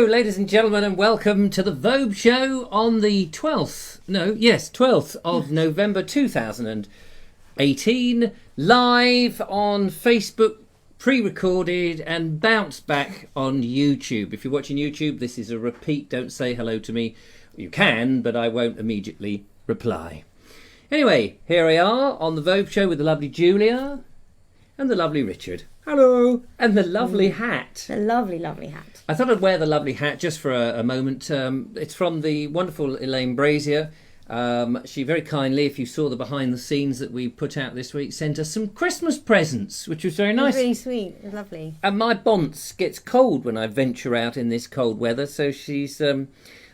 Hello, ladies and gentlemen, and welcome to the Vobes show on the 12th of November 2018, live on Facebook, pre-recorded and bounced back on YouTube. If you're watching YouTube, this is a repeat. Don't say hello to me. You can, but I won't immediately reply. Anyway, here we are on the Vobes show with the lovely Julia and the lovely Richard. Hello. And the lovely hat. The lovely, lovely hat. I thought I'd wear the lovely hat just for a moment. It's from the wonderful Elaine Brazier. She very kindly, if you saw the behind the scenes that we put out this week, sent us some Christmas presents, which was very nice. It was really sweet. It was lovely. And my bonce gets cold when I venture out in this cold weather, so she's...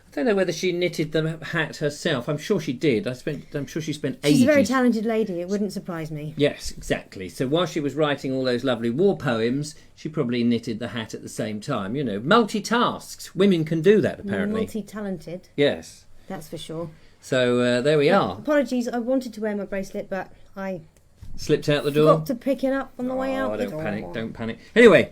I don't know whether she knitted the hat herself. I'm sure she did. I'm sure she spent ages. She's a very talented lady. It wouldn't surprise me. Yes, exactly. So while she was writing all those lovely war poems, she probably knitted the hat at the same time. You know, multitasks. Women can do that, apparently. Multi-talented. Yes. That's for sure. So there we are. Apologies. I wanted to wear my bracelet, but I... slipped out the door? Forgot to pick it up on the way out. Don't panic. Don't panic. Anyway,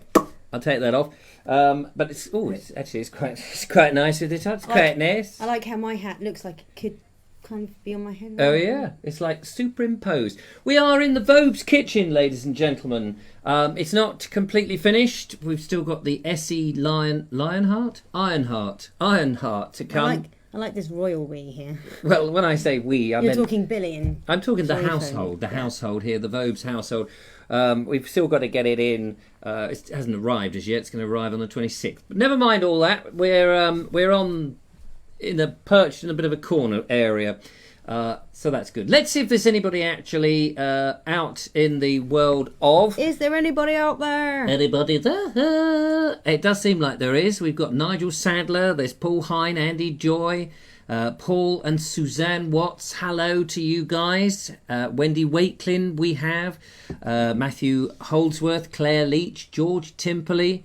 I'll take that off. But it's quite nice with it. It's quite nice. I like how my hat looks like it could kind of be on my head. Oh yeah, it's like superimposed. We are in the Vobes kitchen, ladies and gentlemen. It's not completely finished. We've still got the Essie Ironheart to come. I like this royal we here. Well, when I say we, You're talking Billy and... I'm talking the household, household here, the Vobes household. We've still got to get it in. It hasn't arrived as yet. It's going to arrive on the 26th. But never mind all that. We're perched in a bit of a corner area. So that's good. Let's see if there's anybody actually out in the world of... Is there anybody out there? Anybody there? It does seem like there is. We've got Nigel Sadler. There's Paul Hine, Andy Joy, Paul and Suzanne Watts. Hello to you guys. Wendy Waitlin we have. Matthew Holdsworth, Claire Leach, George Timperley,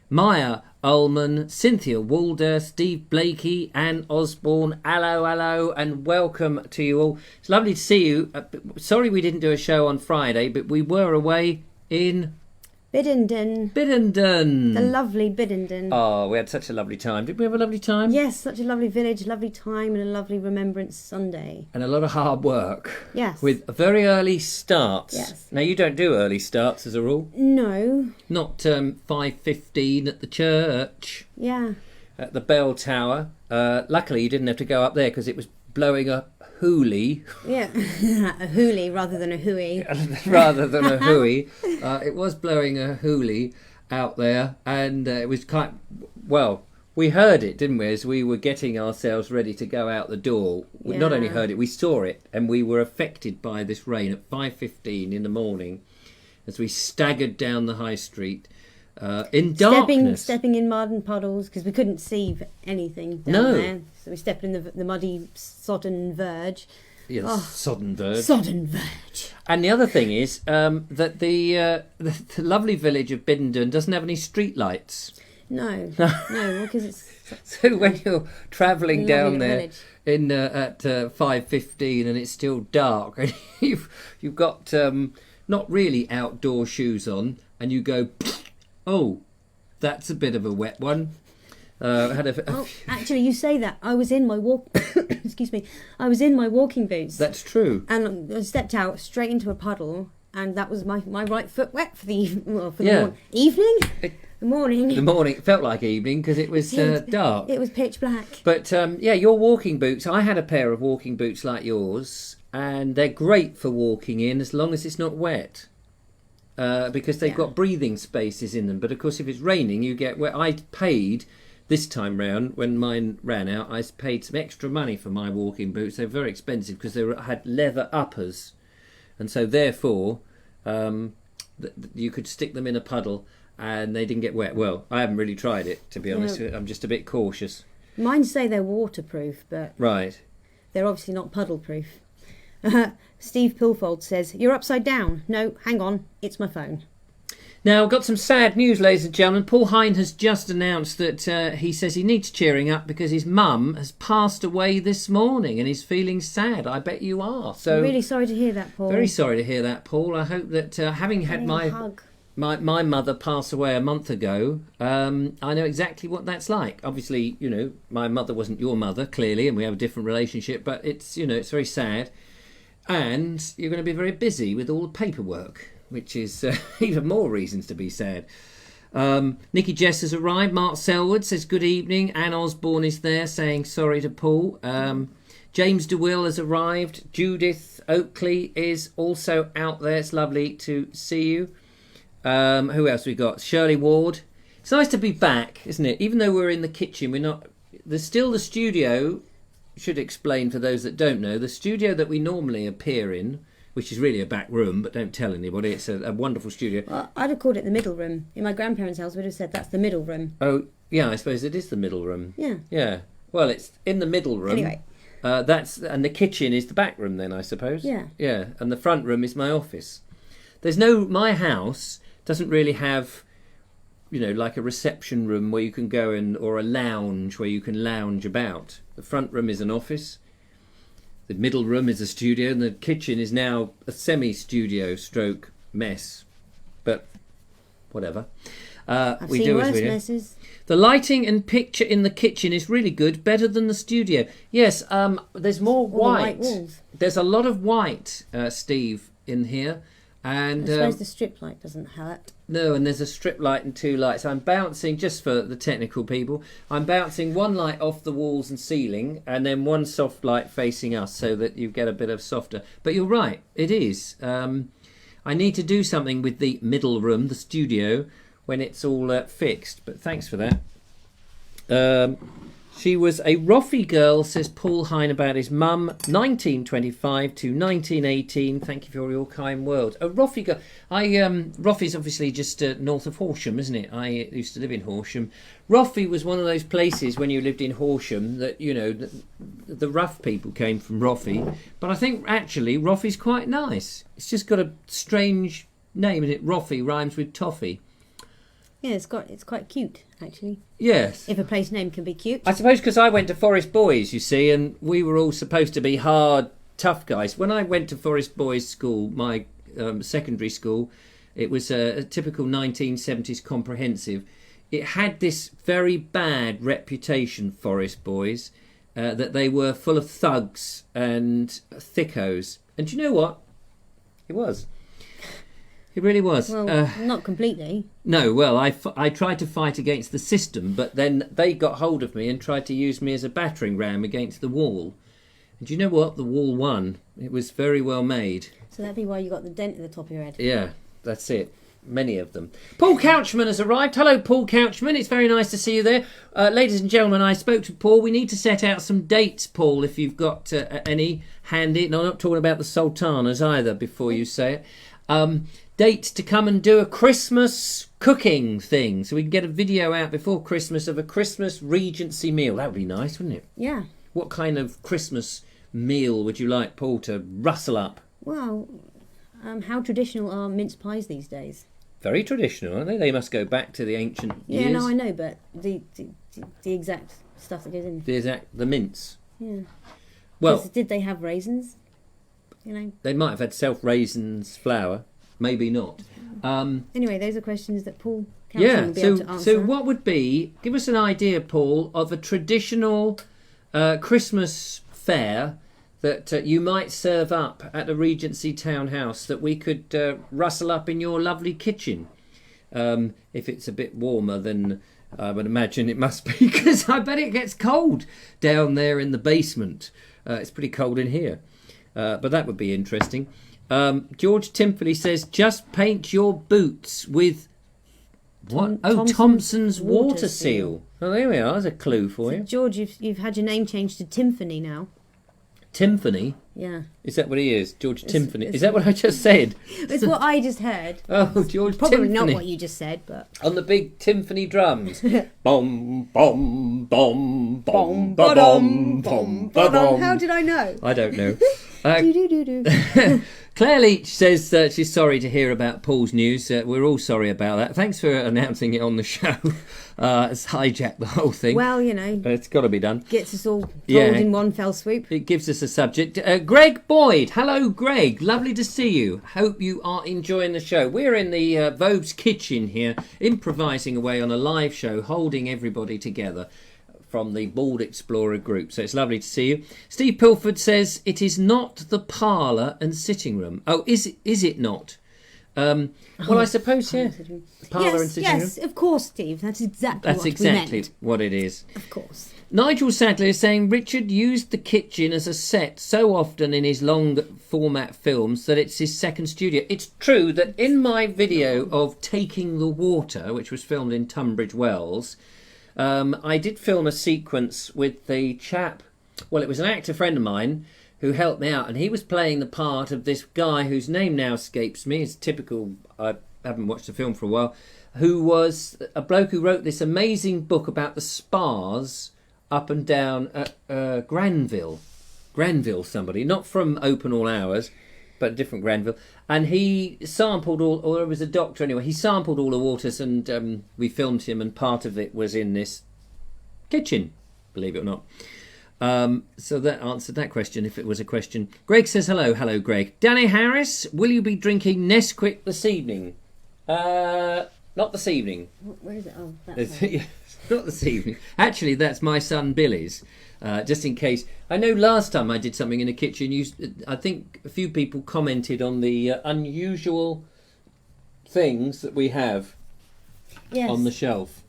Maya Ullman, Cynthia Walder, Steve Blakey, Anne Osborne. Hello, and welcome to you all. It's lovely to see you. Sorry we didn't do a show on Friday, but we were away in... Biddenden. The lovely Biddenden. Oh, we had such a lovely time. Did we have a lovely time? Yes, such a lovely village, lovely time, and a lovely Remembrance Sunday. And a lot of hard work. Yes. With very early starts. Yes. Now, you don't do early starts as a rule. No. Not 5:15 at the church. Yeah. At the bell tower. Luckily, you didn't have to go up there because it was blowing a hoolie. Yeah, a hoolie rather than a hooey. Rather than a hooey. It was blowing a hoolie out there, and it was quite... Well, we heard it, didn't we, as we were getting ourselves ready to go out the door. We not only heard it, we saw it, and we were affected by this rain at 5:15 in the morning as we staggered down the high street in darkness. Stepping in mud and puddles, because we couldn't see anything down there. So we stepped in the muddy, sodden verge. Yes, sodden verge. Sodden verge. And the other thing is that the lovely village of Binden doesn't have any street lights. No, because it's... So when you're travelling down there village. at 5:15 and it's still dark, and you've got not really outdoor shoes on, and you go... Oh, that's a bit of a wet one. Actually, you say that. I was in my excuse me. I was in my walking boots. That's true. And I stepped out straight into a puddle, and that was my right foot wet for the evening. The morning. The morning. It felt like evening because it was dark. It was pitch black. But your walking boots. I had a pair of walking boots like yours, and they're great for walking in as long as it's not wet. Because they've got breathing spaces in them. But of course, if it's raining, you get wet. I paid this time round, when mine ran out, I paid some extra money for my walking boots. They're very expensive because they had leather uppers. And so therefore, you could stick them in a puddle and they didn't get wet. Well, I haven't really tried it, to be honest. I'm just a bit cautious. Mine say they're waterproof, but right, they're obviously not puddle proof. Steve Pilfold says, "You're upside down." No, hang on, it's my phone. Now, I've got some sad news, ladies and gentlemen. Paul Hine has just announced that he says he needs cheering up because his mum has passed away this morning and he's feeling sad. I bet you are. So I'm really sorry to hear that, Paul. Very sorry to hear that, Paul. I hope that having had my... hug. my mother passed away a month ago. I know exactly what that's like. Obviously, my mother wasn't your mother, clearly, and we have a different relationship, but it's, it's very sad. And you're going to be very busy with all the paperwork, which is even more reasons to be sad. Nikki Jess has arrived. Mark Selwood says good evening. Anne Osborne is there saying sorry to Paul. James DeWill has arrived. Judith Oakley is also out there. It's lovely to see you. Who else we got? Shirley Ward. It's nice to be back, isn't it? Even though we're in the kitchen, we're not. There's still the studio. Should explain for those that don't know, the studio that we normally appear in, which is really a back room, but don't tell anybody. It's a wonderful studio. Well, I'd have called it the middle room. In my grandparents' house, we'd have said that's the middle room. Oh, yeah, I suppose it is the middle room. Yeah. Yeah. Well, it's in the middle room. Anyway. And the kitchen is the back room then, I suppose. Yeah. Yeah, and the front room is my office. My house doesn't really have, like a reception room where you can go in, or a lounge where you can lounge about. The front room is an office. The middle room is a studio, and the kitchen is now a semi-studio stroke mess. But whatever. I've we seen do worse as we do. messes. The lighting and picture in the kitchen is really good, better than the studio. Yes, there's more All white. the white walls. There's a lot of white, Steve, in here. And I suppose the strip light doesn't hurt. no, and there's a strip light and 2 lights. I'm bouncing, just for the technical people, I'm bouncing 1 light off the walls and ceiling, and then 1 soft light facing us, so that you get a bit of softer. But you're right, it is. I need to do something with the middle room, the studio, when it's all fixed. But thanks for that. She was a Roffey girl, says Paul Hine about his mum, 1925 to 1918. Thank you for your kind words. A Roffey girl. Roffey's obviously just north of Horsham, isn't it? I used to live in Horsham. Roffey was one of those places when you lived in Horsham that, the rough people came from Roffey. But I think actually Roffey's quite nice. It's just got a strange name, isn't it? Roffey rhymes with toffee. Yeah, it's quite cute, actually. Yes. If a place name can be cute. I suppose because I went to Forest Boys, you see, and we were all supposed to be hard, tough guys. When I went to Forest Boys school, my secondary school, it was a typical 1970s comprehensive. It had this very bad reputation, Forest Boys, that they were full of thugs and thickos. And do you know what? It was. It really was. Well, not completely. No, well, I tried to fight against the system, but then they got hold of me and tried to use me as a battering ram against the wall. And do you know what? The wall won. It was very well made. So that'd be why you got the dent at the top of your head. Yeah, that's it. Many of them. Paul Couchman has arrived. Hello, Paul Couchman. It's very nice to see you there. Ladies and gentlemen, I spoke to Paul. We need to set out some dates, Paul, if you've got any handy. No, I'm not talking about the sultanas either, before you say it. Dates to come and do a Christmas cooking thing, so we can get a video out before Christmas of a Christmas Regency meal. That would be nice, wouldn't it? Yeah. What kind of Christmas meal would you like Paul to rustle up? Well, how traditional are mince pies these days? Very traditional, aren't they? They must go back to the ancient years. Yeah, no, I know, but the exact stuff that goes in. The mince. Yeah. Well, did they have raisins? They might have had self-raisins flour. Maybe not. Anyway, those are questions that Paul Couchman will be able to answer. So what would be, give us an idea, Paul, of a traditional Christmas fare that you might serve up at a Regency townhouse that we could rustle up in your lovely kitchen. If it's a bit warmer than I would imagine it must be, because I bet it gets cold down there in the basement. It's pretty cold in here. But that would be interesting. George Timperley says, just paint your boots with what? Thompson's water seal. Oh, there we are. There's a clue for you. George, you've had your name changed to Timpany now. Timpany? Yeah. Is that what he is? George Timpany? Is that what I just said? It's what I just heard. Oh, George Probably Timpany. not what you just said, but... On the big timpani drums. Bom, bom, bom, bom, ba-dom, bom, ba-dom. How did I know? I don't know. Do-do-do-do. Claire Leach says she's sorry to hear about Paul's news. We're all sorry about that. Thanks for announcing it on the show. It's hijacked the whole thing. Well, But it's got to be done. Gets us all told in one fell swoop. It gives us a subject. Greg Boyd. Hello, Greg. Lovely to see you. Hope you are enjoying the show. We're in the Vobes kitchen here, improvising away on a live show, holding everybody together from the Bald Explorer group. So it's lovely to see you. Steve Pilford says it is not the parlour and sitting room. Oh, is it not? Well, I suppose, yeah. Parlour and sitting room. Yes, of course, Steve. That's exactly what it is. Of course. Nigel Sadler is saying Richard used the kitchen as a set so often in his long format films that it's his second studio. It's true that in my video of Taking the Water, which was filmed in Tunbridge Wells, I did film a sequence with the chap, well, it was an actor friend of mine who helped me out, and he was playing the part of this guy whose name now escapes me. It's typical, I haven't watched the film for a while, who was a bloke who wrote this amazing book about the spas up and down at Granville somebody, not from Open All Hours, but a different Granville. And he sampled or it was a doctor anyway, he sampled all the waters, and we filmed him, and part of it was in this kitchen, believe it or not. So that answered that question, if it was a question. Greg says hello Greg. Danny Harris, will you be drinking Nesquik this evening? Not this evening. Where is it? Oh, that's not this evening. Actually, that's my son Billy's. Just in case. I know last time I did something in the kitchen, I think a few people commented on the unusual things that we have on the shelf.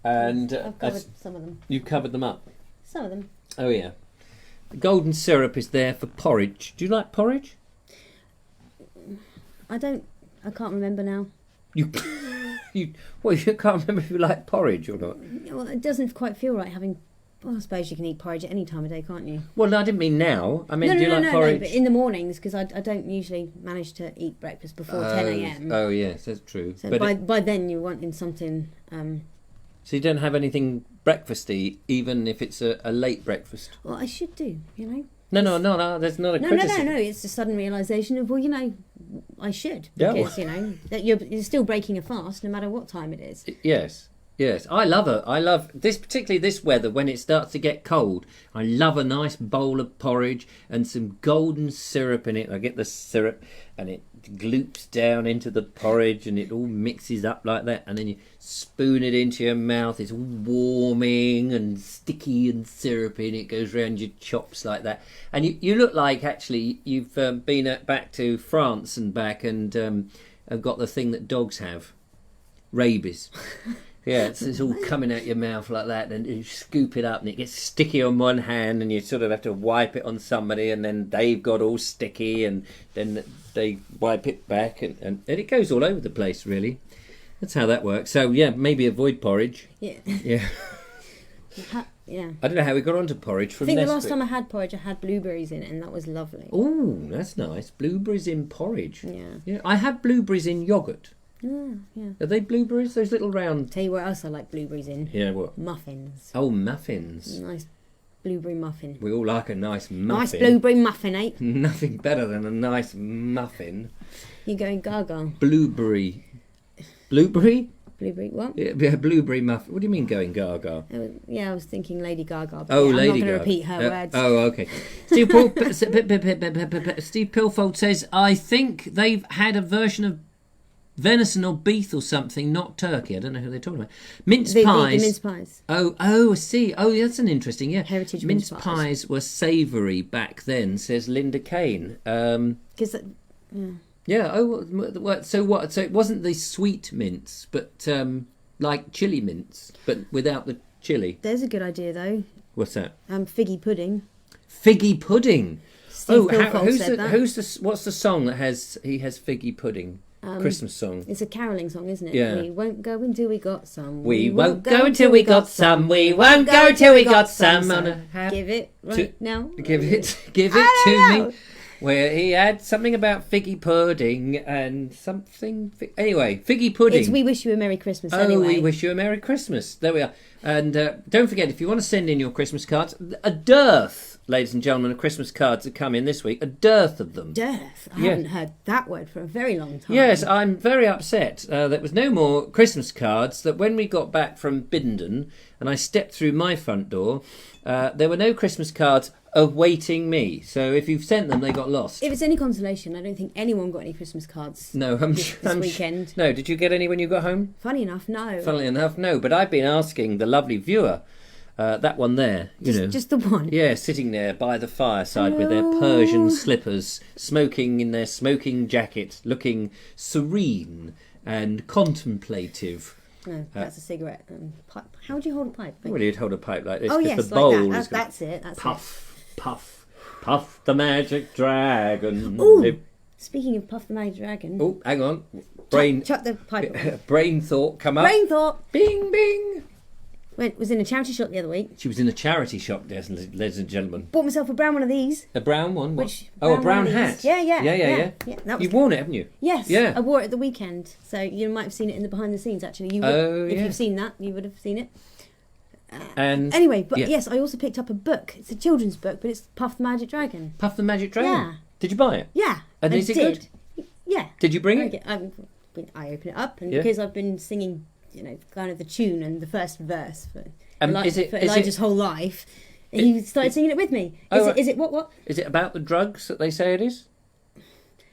And I've covered some of them. You've covered them up? Some of them. Oh, yeah. The golden syrup is there for porridge. Do you like porridge? I can't remember now. You can't remember if you like porridge or not? Well, it doesn't quite feel right having... Well, I suppose you can eat porridge at any time of day, can't you? Well, no, I didn't mean now. I mean, do you like porridge? No, but in the mornings, because I don't usually manage to eat breakfast before 10 a.m. Oh, yes, that's true. So but by then you're wanting something... So you don't have anything breakfasty, even if it's a late breakfast? Well, I should do, you know. No, that's not a criticism. No, it's a sudden realisation of, well, you know, I should. Yeah. Because, you know, that you're still breaking a fast no matter what time it is. Yes. I love this, particularly this weather when it starts to get cold. I love a nice bowl of porridge and some golden syrup in it. I get the syrup and it gloops down into the porridge and it all mixes up like that, and then you spoon it into your mouth. It's all warming and sticky and syrupy, and it goes round your chops like that. And you look like actually you've been back to France and back and have got the thing that dogs have, rabies. Yeah, it's all coming out your mouth like that, and you scoop it up and it gets sticky on one hand, and you sort of have to wipe it on somebody, and then they've got all sticky, and then they wipe it back, and it goes all over the place, really. That's how that works. So, yeah, maybe avoid porridge. Yeah. Yeah. Yeah. I don't know how we got onto porridge from I think the last time I had porridge, I had blueberries in it, and that was lovely. Oh, that's nice. Blueberries in porridge. Yeah. I had blueberries in yoghurt. Yeah. Are they blueberries? Those little round... Tell you what else I like blueberries in. Yeah, what? Muffins. Oh, muffins. Nice blueberry muffin. We all like a nice muffin. Nice blueberry muffin, eh? Nothing better than a nice muffin. You're going gaga. Blueberry? Blueberry, what? Yeah, blueberry muffin. What do you mean going gaga? I was thinking Lady Gaga. Oh, I'm Lady Gaga. I'm not going to repeat her words. Oh, okay. Steve Pilfold says, I think they've had a version of venison or beef or something, not turkey. I don't know who they're talking about. Mince pies. The mince pies. Oh, I see. Oh, that's an interesting, Heritage mince pies were savoury back then, says Linda Kane. Yeah. Oh, so what? So it wasn't the sweet mince, but like chili mince, but without the chili. There's a good idea though. What's that? Figgy pudding. Figgy pudding. Steve Pilfold what's the song that has figgy pudding? Christmas song. It's a caroling song, isn't it? Yeah. We won't go until we got some. We won't go until we got some. We won't go until we got some. Give it now. Give it to me. Where he had something about figgy pudding and something... Anyway, figgy pudding. It's We Wish You a Merry Christmas anyway. Oh, We Wish You a Merry Christmas. There we are. And don't forget, if you want to send in your Christmas cards, a dearth ladies and gentlemen, of Christmas cards that come in this week. A dearth of them. Dearth? I haven't heard that word for a very long time. Yes, I'm very upset. There was no more Christmas cards. That when we got back from Binden and I stepped through my front door, there were no Christmas cards awaiting me. So if you've sent them, they got lost. If it's any consolation, I don't think anyone got any Christmas cards. No, this weekend. No, did you get any when you got home? Funny enough, no. Funnily enough, no. But I've been asking the lovely viewer, that one there, just the one. Yeah, sitting there by the fireside with their Hello. Persian slippers, smoking in their smoking jacket, looking serene and contemplative. No, that's a cigarette. Pipe. How would you hold a pipe? Well, you'd hold a pipe like this. Oh 'cause yes, the bowl like that. is That's it. That's puff, puff, puff the magic dragon. Ooh. Speaking of Puff the Magic Dragon. Oh, hang on. Brain. Chuck the pipe off. Brain thought come up. Brain thought. Bing, bing. Was in a charity shop the other week. She was in a charity shop, ladies and gentlemen. Bought myself a brown one of these. A brown one? Which a brown one of hat? these. Yeah. Yeah. You've worn it, haven't you? Yes. Yeah. I wore it at the weekend, so you might have seen it in the behind the scenes. Actually, if you've seen that, you would have seen it. And anyway, but yes, I also picked up a book. It's a children's book, but it's Puff the Magic Dragon. Puff the Magic Dragon? Yeah. Did you buy it? Yeah. And is it good? Yeah. Did you bring it? I open it up, and because I've been singing, kind of the tune and the first verse for Elijah's whole life, he started singing it with me. Is it what? Is it about the drugs that they say it is?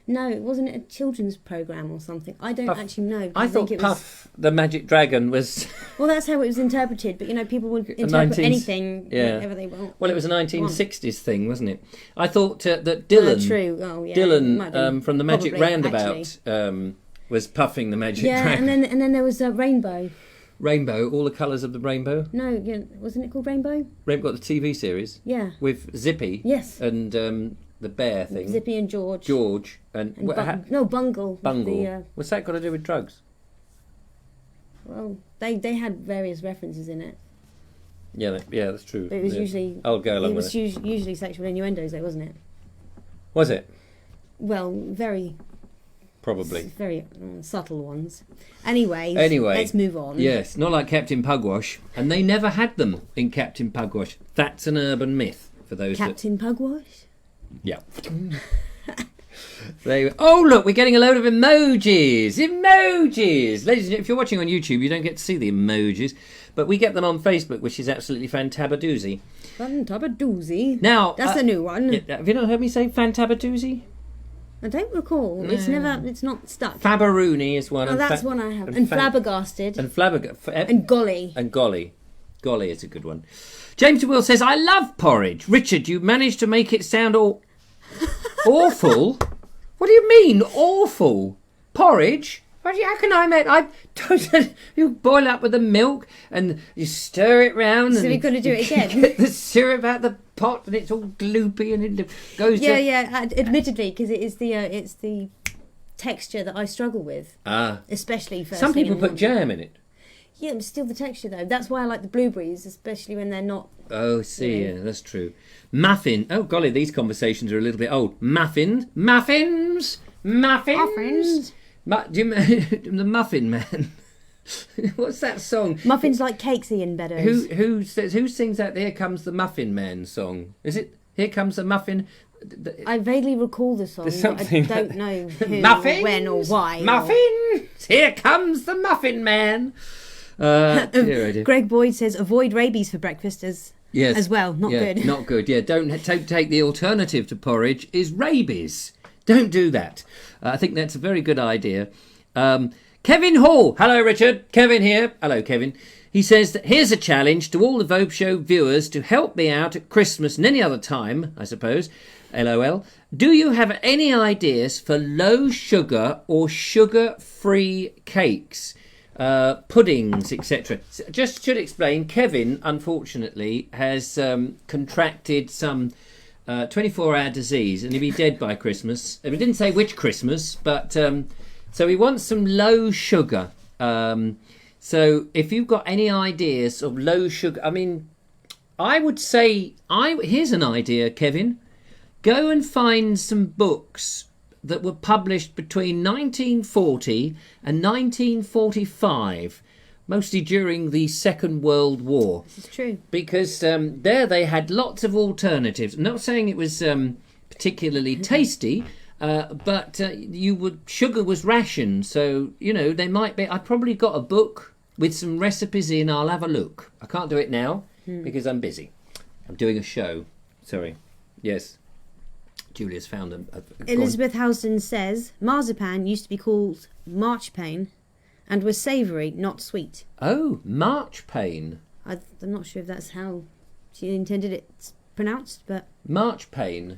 No, it wasn't a children's programme or something. I don't actually know. I thought Puff the Magic Dragon was... Well, that's how it was interpreted, but people would interpret anything whatever they want. Well, it was a 1960s thing, wasn't it? I thought that Dylan... true. Oh, yeah. Dylan from the Magic Roundabout was puffing the Magic Dragon. Yeah, and then there was Rainbow. Rainbow, all the colours of the rainbow. No, wasn't it called Rainbow? Rainbow got the TV series. Yeah. With Zippy. Yes. And the bear thing. Zippy and George. And Bungle. Bungle. What's that got to do with drugs? Well, they had various references in it. Yeah, that's true. But it was usually... I'll go along with it. It was usually sexual innuendos, though, wasn't it? Was it? Well, very... Probably. Very subtle ones. Anyway, let's move on. Yes, not like Captain Pugwash. And they never had them in Captain Pugwash. That's an urban myth for those Captain Pugwash? Yeah. Oh, look, we're getting a load of emojis. Ladies and gentlemen, if you're watching on YouTube, you don't get to see the emojis. But we get them on Facebook, which is absolutely fantabadoozy. Fantabadoozy? Now... That's a new one. Have you not heard me say fantabadoozy? I don't recall. No. It's not stuck. Fabaroony is one. Oh, that's one I have. And flabbergasted. And golly. And golly. Golly is a good one. James Will says, I love porridge. Richard, you managed to make it sound all awful. What do you mean, awful? Porridge? How can I make... You boil up with the milk and you stir it round. So we've got to do it again? Get the syrup out the pot and it's all gloopy and it goes... Admittedly, because it's the texture that I struggle with. Especially first Some thing people in the put morning. jam in it. Yeah, but still the texture, though. That's why I like the blueberries, especially when they're not... Oh, see, yeah, that's true. Muffin. Oh, golly, these conversations are a little bit old. Muffins. Muffins. Muffins. The Muffin Man. What's that song? Muffins like cakes, Ian Beddoes. Who sings that Here Comes the Muffin Man song? Is it Here Comes the Muffin? I vaguely recall the song, but I don't know who, Muffins, when or why. Muffins! Here comes the Muffin Man! Greg Boyd says avoid rabies for breakfast as well. Not good. Not good. Yeah, don't take the alternative to porridge is rabies. Don't do that. I think that's a very good idea. Kevin Hall. Hello, Richard. Kevin here. Hello, Kevin. He says that here's a challenge to all the Vobes Show viewers to help me out at Christmas and any other time, I suppose. LOL. Do you have any ideas for low sugar or sugar-free cakes? Puddings, etc. Just should explain, Kevin, unfortunately, has contracted some 24-hour disease and he'll be dead by Christmas. We didn't say which Christmas, but so he wants some low sugar. So if you've got any ideas of low sugar, I mean, I would say, here's an idea, Kevin. Go and find some books that were published between 1940 and 1945 mostly during the Second World War. This is true. Because there they had lots of alternatives. I'm not saying it was particularly tasty, but sugar was rationed. So, they might be... I've probably got a book with some recipes in. I'll have a look. I can't do it now because I'm busy. I'm doing a show. Sorry. Yes. Julia's found them. Elizabeth Housden says, marzipan used to be called marchpane and was savoury, not sweet. Oh, marchpane. I'm not sure if that's how she intended it pronounced, but... Marchpane.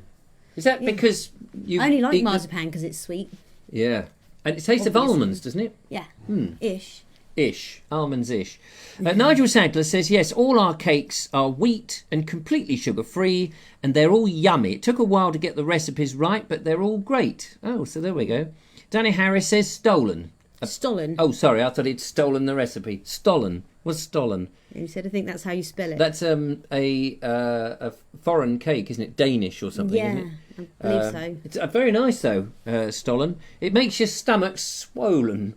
Is that because you... I only like marzipan because it's sweet. Yeah. And it tastes of almonds, doesn't it? Yeah. Ish. Almonds-ish. Nigel Sadler says, yes, all our cakes are wheat and completely sugar-free, and they're all yummy. It took a while to get the recipes right, but they're all great. Oh, so there we go. Danny Harris says stolen. Stollen. Oh, sorry, I thought he'd stolen the recipe. Stollen. What's stollen? He said, I think that's how you spell it. That's a foreign cake, isn't it? Danish or something, isn't it? I believe so. It's very nice, though, stollen. It makes your stomach swollen.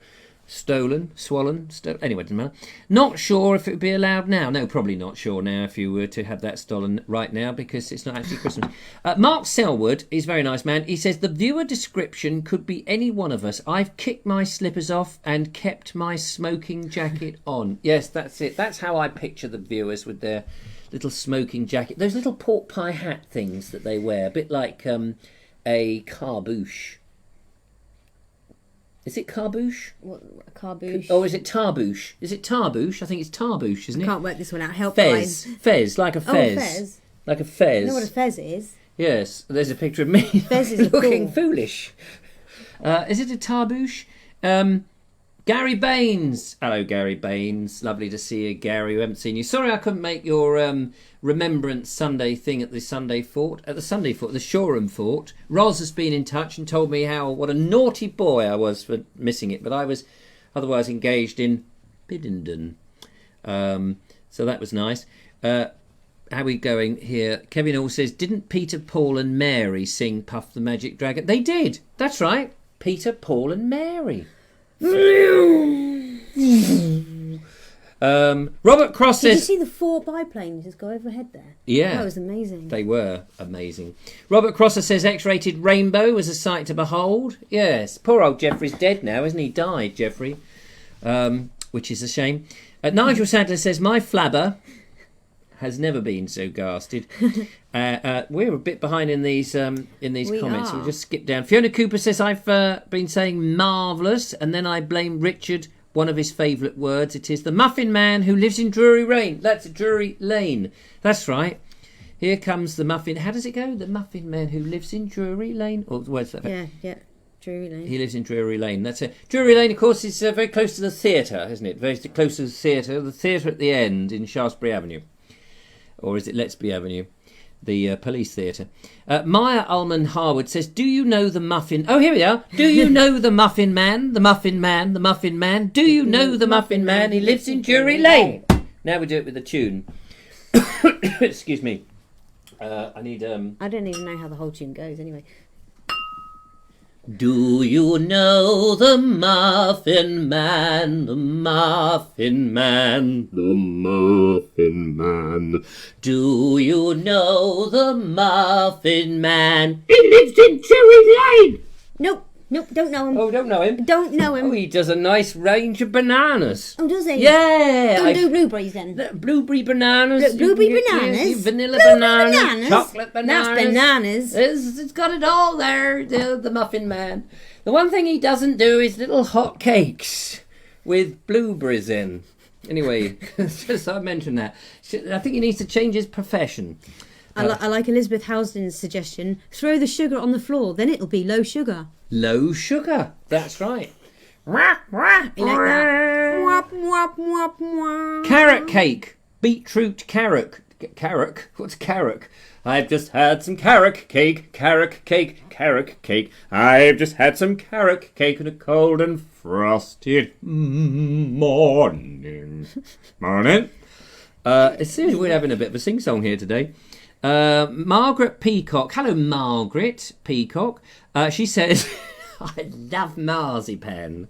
Anyway, doesn't matter. Not sure if it would be allowed now. No, probably not sure now if you were to have that stolen right now because it's not actually Christmas. Mark Selwood is a very nice man. He says, the viewer description could be any one of us. I've kicked my slippers off and kept my smoking jacket on. Yes, that's it. That's how I picture the viewers with their little smoking jacket. Those little pork pie hat things that they wear, a bit like a carbouche. Is it carbouche? What, carbouche? Or is it tarbouche? Is it tarbouche? I think it's tarbouche, isn't it? I can't work this one out. Help, fez. guys. Fez, like a fez. Oh, fez. Like a fez. You know what a fez is? Yes, there's a picture of me fez is looking foolish. Is it a tarbouche? Gary Baines. Hello, Gary Baines. Lovely to see you, Gary. We haven't seen you. Sorry I couldn't make your Remembrance Sunday thing at the Sunday Fort. At the Shoreham Fort. Roz has been in touch and told me what a naughty boy I was for missing it, but I was otherwise engaged in Binden. So that was nice. How are we going here? Kevin Hall says, didn't Peter, Paul and Mary sing Puff the Magic Dragon? They did. That's right. Peter, Paul and Mary. Robert Cross says... Did you see the 4 biplanes just go overhead there? Yeah. That was amazing. They were amazing. Robert Crosser says X-rated Rainbow was a sight to behold. Yes. Poor old Jeffrey's dead now, isn't he? Died, Jeffrey. Which is a shame. Nigel Sadler says, my flabber has never been so garsted. We're a bit behind in these comments. We'll just skip down. Fiona Cooper says, I've been saying marvellous, and then I blame Richard, one of his favourite words. It is the Muffin Man who lives in Drury Lane. That's Drury Lane. That's right. Here comes the Muffin. How does it go? The Muffin Man who lives in Drury Lane. Or where's that? Yeah. Drury Lane. He lives in Drury Lane. That's it. Drury Lane, of course, is very close to the theatre, isn't it? Very close to the theatre. The theatre at the end in Shaftesbury Avenue. Or is it Lettsby Avenue? The police theatre. Maya Ullman Harwood says, do you know the Muffin... Oh, here we are. Do you know the Muffin Man? The Muffin Man? The Muffin Man? Do you know the Muffin Man? He lives in Drury Lane. Now we do it with the tune. Excuse me. I need... I don't even know how the whole tune goes, anyway. Do you know the Muffin Man, the Muffin Man, the Muffin Man? Do you know the Muffin Man? He lives in Drury Lane! Nope, don't know him. Oh, don't know him? Don't know him. Oh, he does a nice range of bananas. Oh, does he? Yeah. Don't do blueberries then. Blueberry bananas. Blueberry bananas. Vanilla bananas. bananas. Chocolate bananas. That's bananas. It's got it all there, the Muffin Man. The one thing he doesn't do is little hot cakes with blueberries in. Anyway, just I mentioned that. I think he needs to change his profession. I like Elizabeth Housden's suggestion. Throw the sugar on the floor, then it'll be low sugar. Low sugar. That's right. You like that? Carrot cake. Beetroot carrot. Carrot? What's carrot? I've just had some carrot cake. Carrot cake. Carrot cake. I've just had some carrot cake on a cold and frosty morning. Morning. It seems we're having a bit of a sing-song here today. Margaret Peacock. Hello, Margaret Peacock. She says, I love marzipan.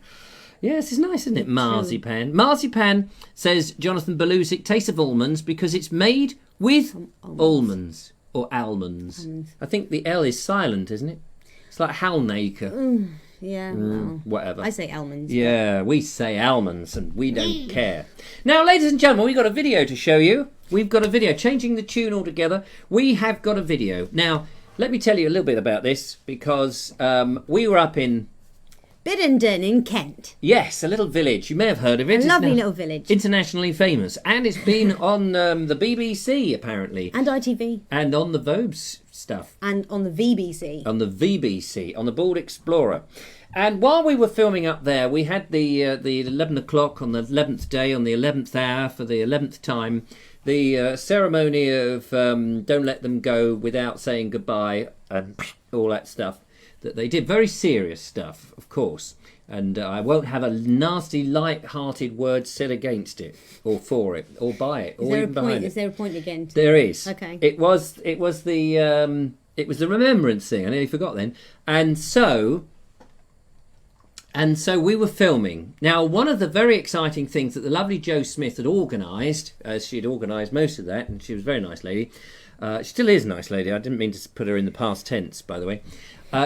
Yes, it's nice, isn't it? Marzipan. Marzipan, says Jonathan Belusic, tastes of almonds because it's made with almonds or almonds. I think the L is silent, isn't it? It's like Halnaker. Yeah, well, whatever. I say almonds. Yeah, we say almonds and we don't care. Now, ladies and gentlemen, we've got a video to show you. We've got a video. Changing the tune altogether. We have got a video. Now, let me tell you a little bit about this because we were up in Binden in Kent. Yes, a little village. You may have heard of it. A lovely little village. Internationally famous. And it's been on the BBC, apparently. And ITV. And on the Vobes stuff. And on the VBC. On the VBC, on the Board Explorer. And while we were filming up there, we had the 11 o'clock on the 11th day, on the 11th hour, for the 11th time, the ceremony of Don't Let Them Go Without Saying Goodbye and all that stuff that they did. Very serious stuff, of course. And I won't have a nasty, light-hearted word said against it, or for it, or by it, or even behind it. Is there a point again? There is. Okay. It was the remembrance thing. I nearly forgot then. And so we were filming. Now, one of the very exciting things that the lovely Jo Smith had organised, as she'd organised most of that, and she was a very nice lady. She still is a nice lady. I didn't mean to put her in the past tense, by the way.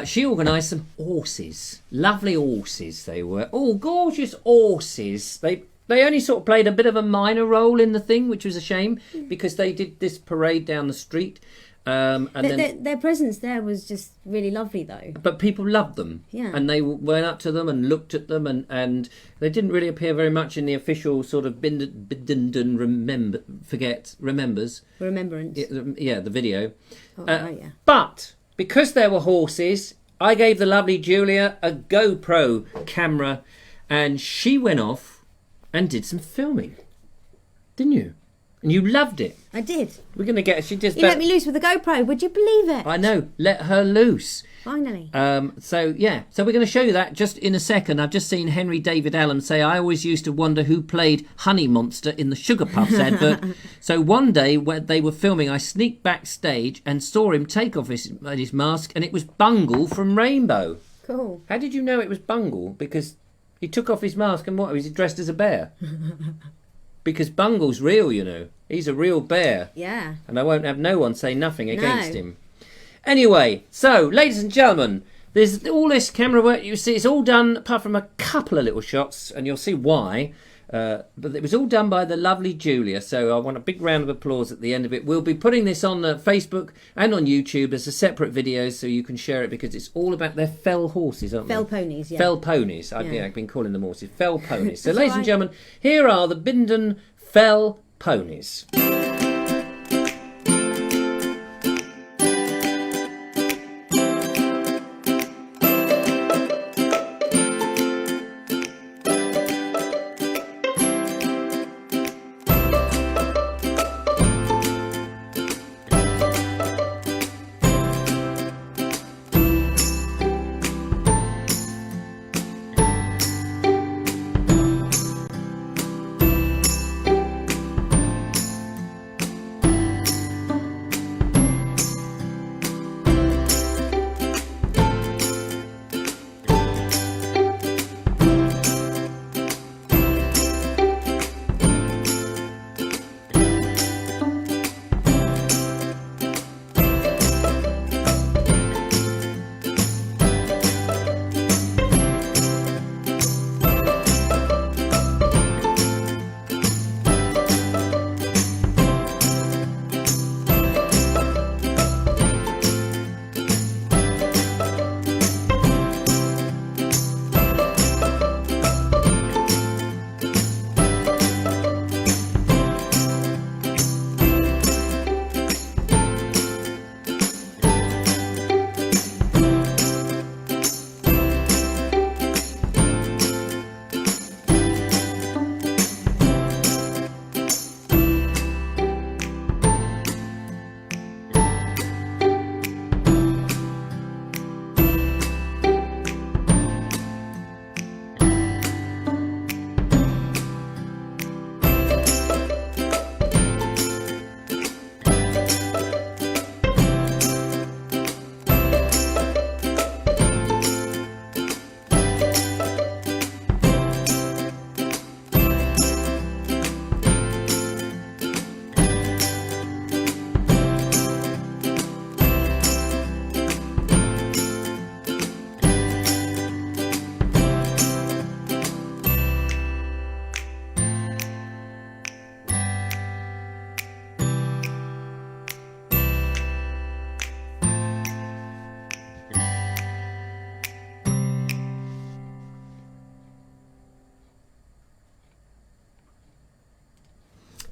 She organised some horses. Lovely horses they were. Oh, gorgeous horses. They only sort of played a bit of a minor role in the thing, which was a shame, because they did this parade down the street. And their presence there was just really lovely, though. But people loved them. Yeah. And they went up to them and looked at them, and they didn't really appear very much in the official sort of Binden remembrance. Yeah, the video. Oh, right, yeah. But because there were horses, I gave the lovely Julia a GoPro camera, and she went off and did some filming. Didn't you? And you loved it. I did. We're going to get... She just... You let me loose with the GoPro. Would you believe it? I know. Let her loose. Finally. So we're going to show you that just in a second. I've just seen Henry David Allen say, I always used to wonder who played Honey Monster in the Sugar Puffs advert. So one day when they were filming, I sneaked backstage and saw him take off his mask, and it was Bungle from Rainbow. Cool. How did you know it was Bungle? Because he took off his mask and what? Was he dressed as a bear? Because Bungle's real, you know. He's a real bear. Yeah. And I won't have no one say nothing against him. Anyway, so, ladies and gentlemen, there's all this camera work you see. It's all done, apart from a couple of little shots, and you'll see why. But it was all done by the lovely Julia, so I want a big round of applause at the end of it. We'll be putting this on Facebook and on YouTube as a separate video, so you can share it, because it's all about their fell horses, aren't they? Fell ponies, yeah. Fell ponies. I've been calling them horses. Fell ponies. So, ladies and gentlemen, here are the Binden Fell Ponies.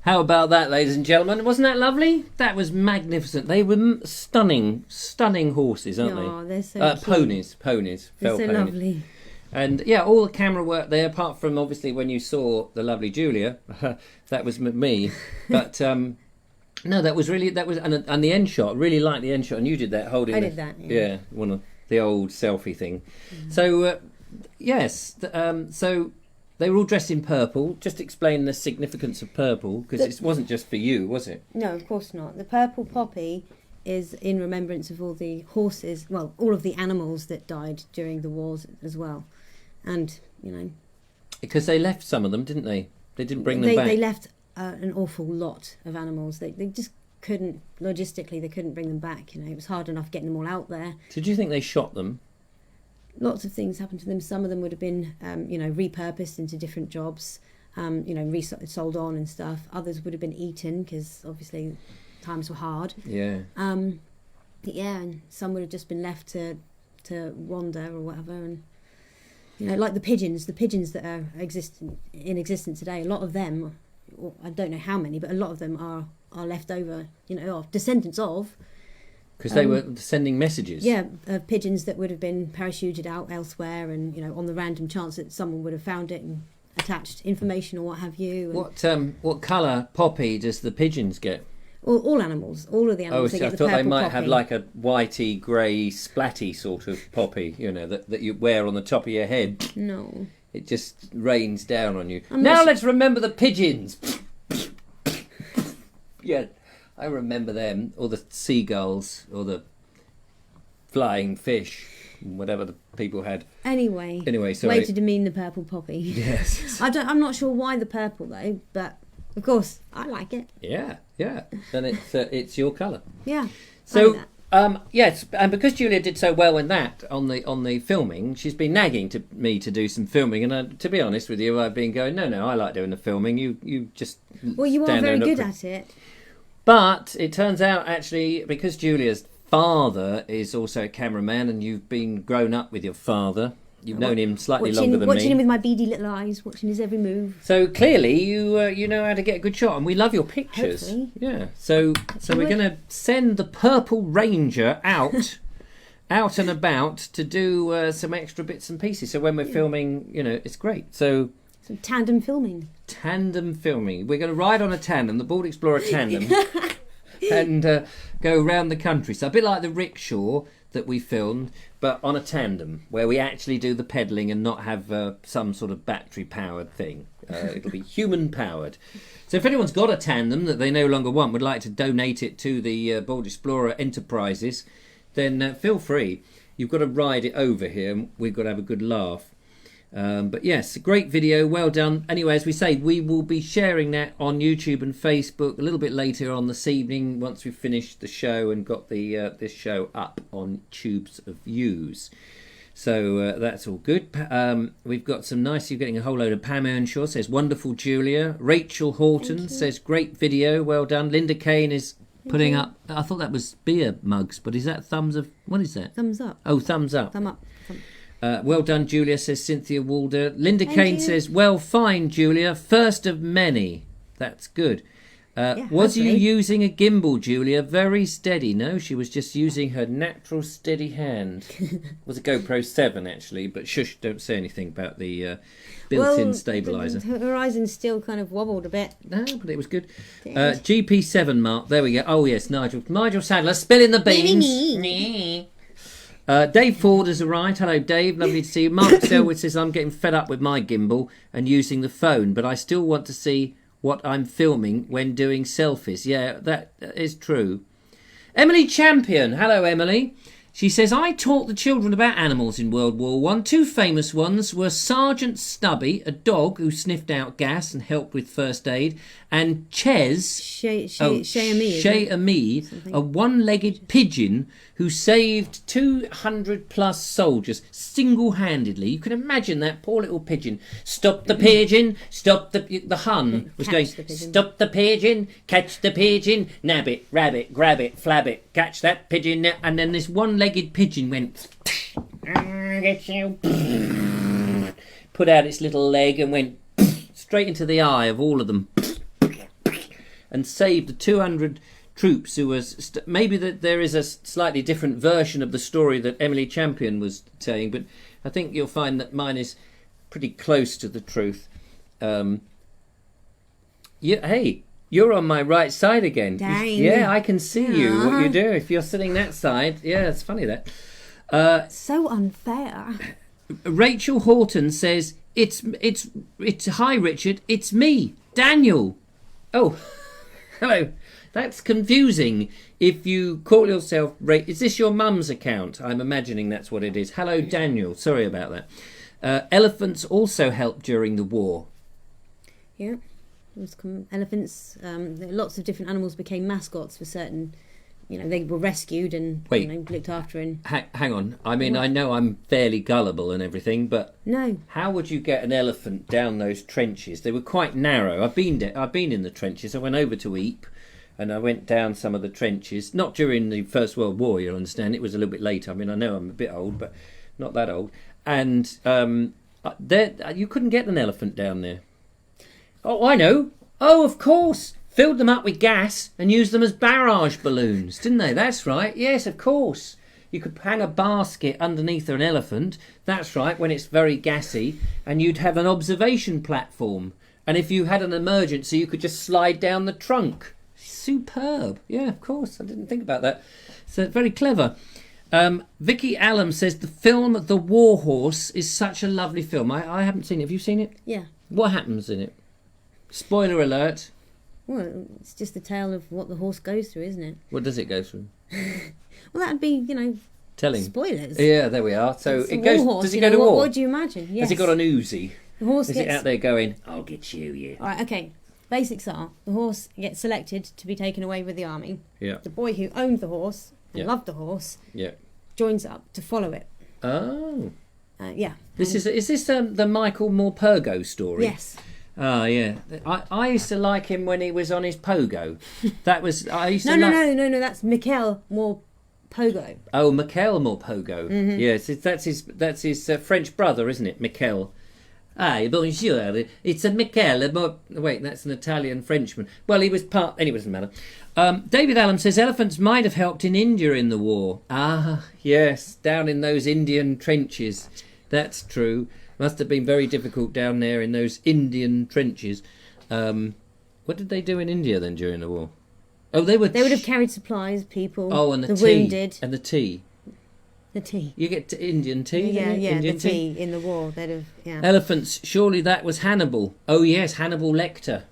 How about that, ladies and gentlemen? Wasn't that lovely? That was magnificent. They were stunning horses, aren't they? Oh, they're so ponies. They're so lovely. And yeah, all the camera work there, apart from obviously when you saw the lovely Julia, that was me. But no, that was and the end shot. Really liked the end shot, and you did that holding. I did that. Yeah, one of the old selfie thing. So yes, so. They were all dressed in purple. Just explain the significance of purple, because it wasn't just for you, was it? No, of course not. The purple poppy is in remembrance of all the horses, well, all of the animals that died during the wars as well. And, because they left some of them, didn't they? They didn't bring them back. They left an awful lot of animals. They just couldn't, logistically, they couldn't bring them back. It was hard enough getting them all out there. Did you think they shot them? Lots of things happened to them. Some of them would have been, repurposed into different jobs, sold on and stuff. Others would have been eaten because obviously times were hard. Yeah. And some would have just been left to wander or whatever. And like the pigeons that are in existence today. A lot of them, I don't know how many, but a lot of them are left over. Descendants of. Because they were sending messages. Yeah, pigeons that would have been parachuted out elsewhere, and on the random chance that someone would have found it and attached information or what have you. And what colour poppy does the pigeons get? All animals, all of the animals. Oh, so I thought they might have like a whitey, grey, splatty sort of poppy, that you wear on the top of your head. No. It just rains down on you. Now let's remember the pigeons. Yeah. I remember them, or the seagulls, or the flying fish, whatever the people had. Anyway, sorry. Way to demean the purple poppy. Yes. I'm not sure why the purple though, but of course I like it. Yeah. Then it's your colour. Yeah. So yes, and because Julia did so well in that on the filming, she's been nagging to me to do some filming, and to be honest with you, I've been going, no, I like doing the filming. You just you are very good at it. But it turns out, actually, because Julia's father is also a cameraman, and you've been grown up with your father, you've known him slightly longer than me. Watching him with my beady little eyes, watching his every move. So clearly, you know how to get a good shot, and we love your pictures. Hopefully. Yeah. So we're going to send the Purple Ranger out and about to do some extra bits and pieces. So when we're filming, it's great. So. Some tandem filming. We're going to ride on a tandem, the Board Explorer tandem, and go around the country. So a bit like the rickshaw that we filmed, but on a tandem, where we actually do the pedalling and not have some sort of battery-powered thing. It'll be human-powered. So if anyone's got a tandem that they no longer want, would like to donate it to the Board Explorer Enterprises, then feel free. You've got to ride it over here, and we've got to have a good laugh. But yes, a great video, well done. Anyway, as we say, we will be sharing that on YouTube and Facebook a little bit later on this evening, once we've finished the show and got the this show up on Tubes of Views. So that's all good. We've got some nice, you're getting a whole load of Pam Earnshaw says, wonderful Julia. Rachel Horton says, great video, well done. Linda Kane is putting up, I thought that was beer mugs, but is that thumbs of, what is that? Thumbs up. Oh, thumbs up. Thumb up. Well done, Julia, says Cynthia Walder. Linda Kane says, well, fine, Julia. First of many. That's good. Was you using a gimbal, Julia? Very steady. No, she was just using her natural steady hand. It was a GoPro 7, actually, but shush, don't say anything about the built-in stabiliser. The horizon still kind of wobbled a bit. No, but it was good. GP7 mark. There we go. Oh, yes, Nigel Sadler, spilling the beans. Dave Ford has arrived. Hello, Dave. Lovely to see you. Mark Selwood says, I'm getting fed up with my gimbal and using the phone, but I still want to see what I'm filming when doing selfies. Yeah, that is true. Emily Champion. Hello, Emily. She says, I taught the children about animals in World War One. Two famous ones were Sergeant Stubby, a dog who sniffed out gas and helped with first aid, and Ches, Chez Ami, a one-legged pigeon who saved 200 plus soldiers single-handedly. You can imagine that poor little pigeon. Stop the pigeon, stop the Hun was going, stop the pigeon, catch the pigeon, nab it, rabbit, grab it, flab it, catch that pigeon, and then this one-legged pigeon went, get you, put out its little leg and went straight into the eye of all of them. and saved the 200 troops who was maybe that there is a slightly different version of the story that Emily Champion was saying, but I think you'll find that mine is pretty close to the truth. Hey, you're on my right side again. Dang. Yeah, I can see you, what you do. If you're sitting that side, yeah, it's funny that. So unfair. Rachel Horton says, it's hi Richard, it's me, Daniel. Oh, hello. That's confusing. If you call yourself is this your mum's account? I'm imagining that's what it is. Hello, Daniel. Sorry about that. Elephants also helped during the war. Yeah. Elephants, lots of different animals became mascots for certain, they were rescued and looked after. And hang on, I mean, what? I know I'm fairly gullible and everything, but no, how would you get an elephant down those trenches? They were quite narrow. I've been in the trenches. I went over to Ypres and I went down some of the trenches, not during the First World War, you'll understand. It was a little bit later. I mean, I know I'm a bit old, but not that old. And you couldn't get an elephant down there. Oh, I know. Oh, of course. Filled them up with gas and used them as barrage balloons, didn't they? That's right. Yes, of course. You could hang a basket underneath an elephant. That's right, when it's very gassy. And you'd have an observation platform. And if you had an emergency, you could just slide down the trunk. Superb. Yeah, of course. I didn't think about that. So very clever. Vicky Allen says the film The War Horse is such a lovely film. I haven't seen it. Have you seen it? Yeah. What happens in it? Spoiler alert. Well, it's just the tale of what the horse goes through, isn't it? What does it go through? Well, that'd be, telling. Spoilers. Yeah, there we are. So it's it goes. Horse, does it go to war? What do you imagine? Yes. Has it got an Uzi? The horse is it out there going, I'll get you, yeah. All right, okay. Basics are, the horse gets selected to be taken away with the army. Yeah. The boy who owned the horse and loved the horse joins up to follow it. Oh. Yeah. Is this the Michael Morpurgo story? Yes. Oh, yeah. I used to like him when he was on his pogo. That was... I used No, that's Mikhail Morpurgo. Oh, Mikhail Morpurgo. Mm-hmm. Yes, that's his French brother, isn't it? Mikhail. Ah, bonjour. It's a Mikhail. Wait, that's an Italian Frenchman. Well, he was part... Anyway, it doesn't matter. David Allen says elephants might have helped in India in the war. Ah, yes, down in those Indian trenches. That's true. Must have been very difficult down there in those Indian trenches. What did they do in India then during the war? Oh, they would have carried supplies, people. Oh, and the tea. Wounded. And the tea. The tea. You get Indian tea. Yeah, Indian the tea in the war. They'd have. Yeah. Elephants. Surely that was Hannibal. Oh yes, Hannibal Lecter.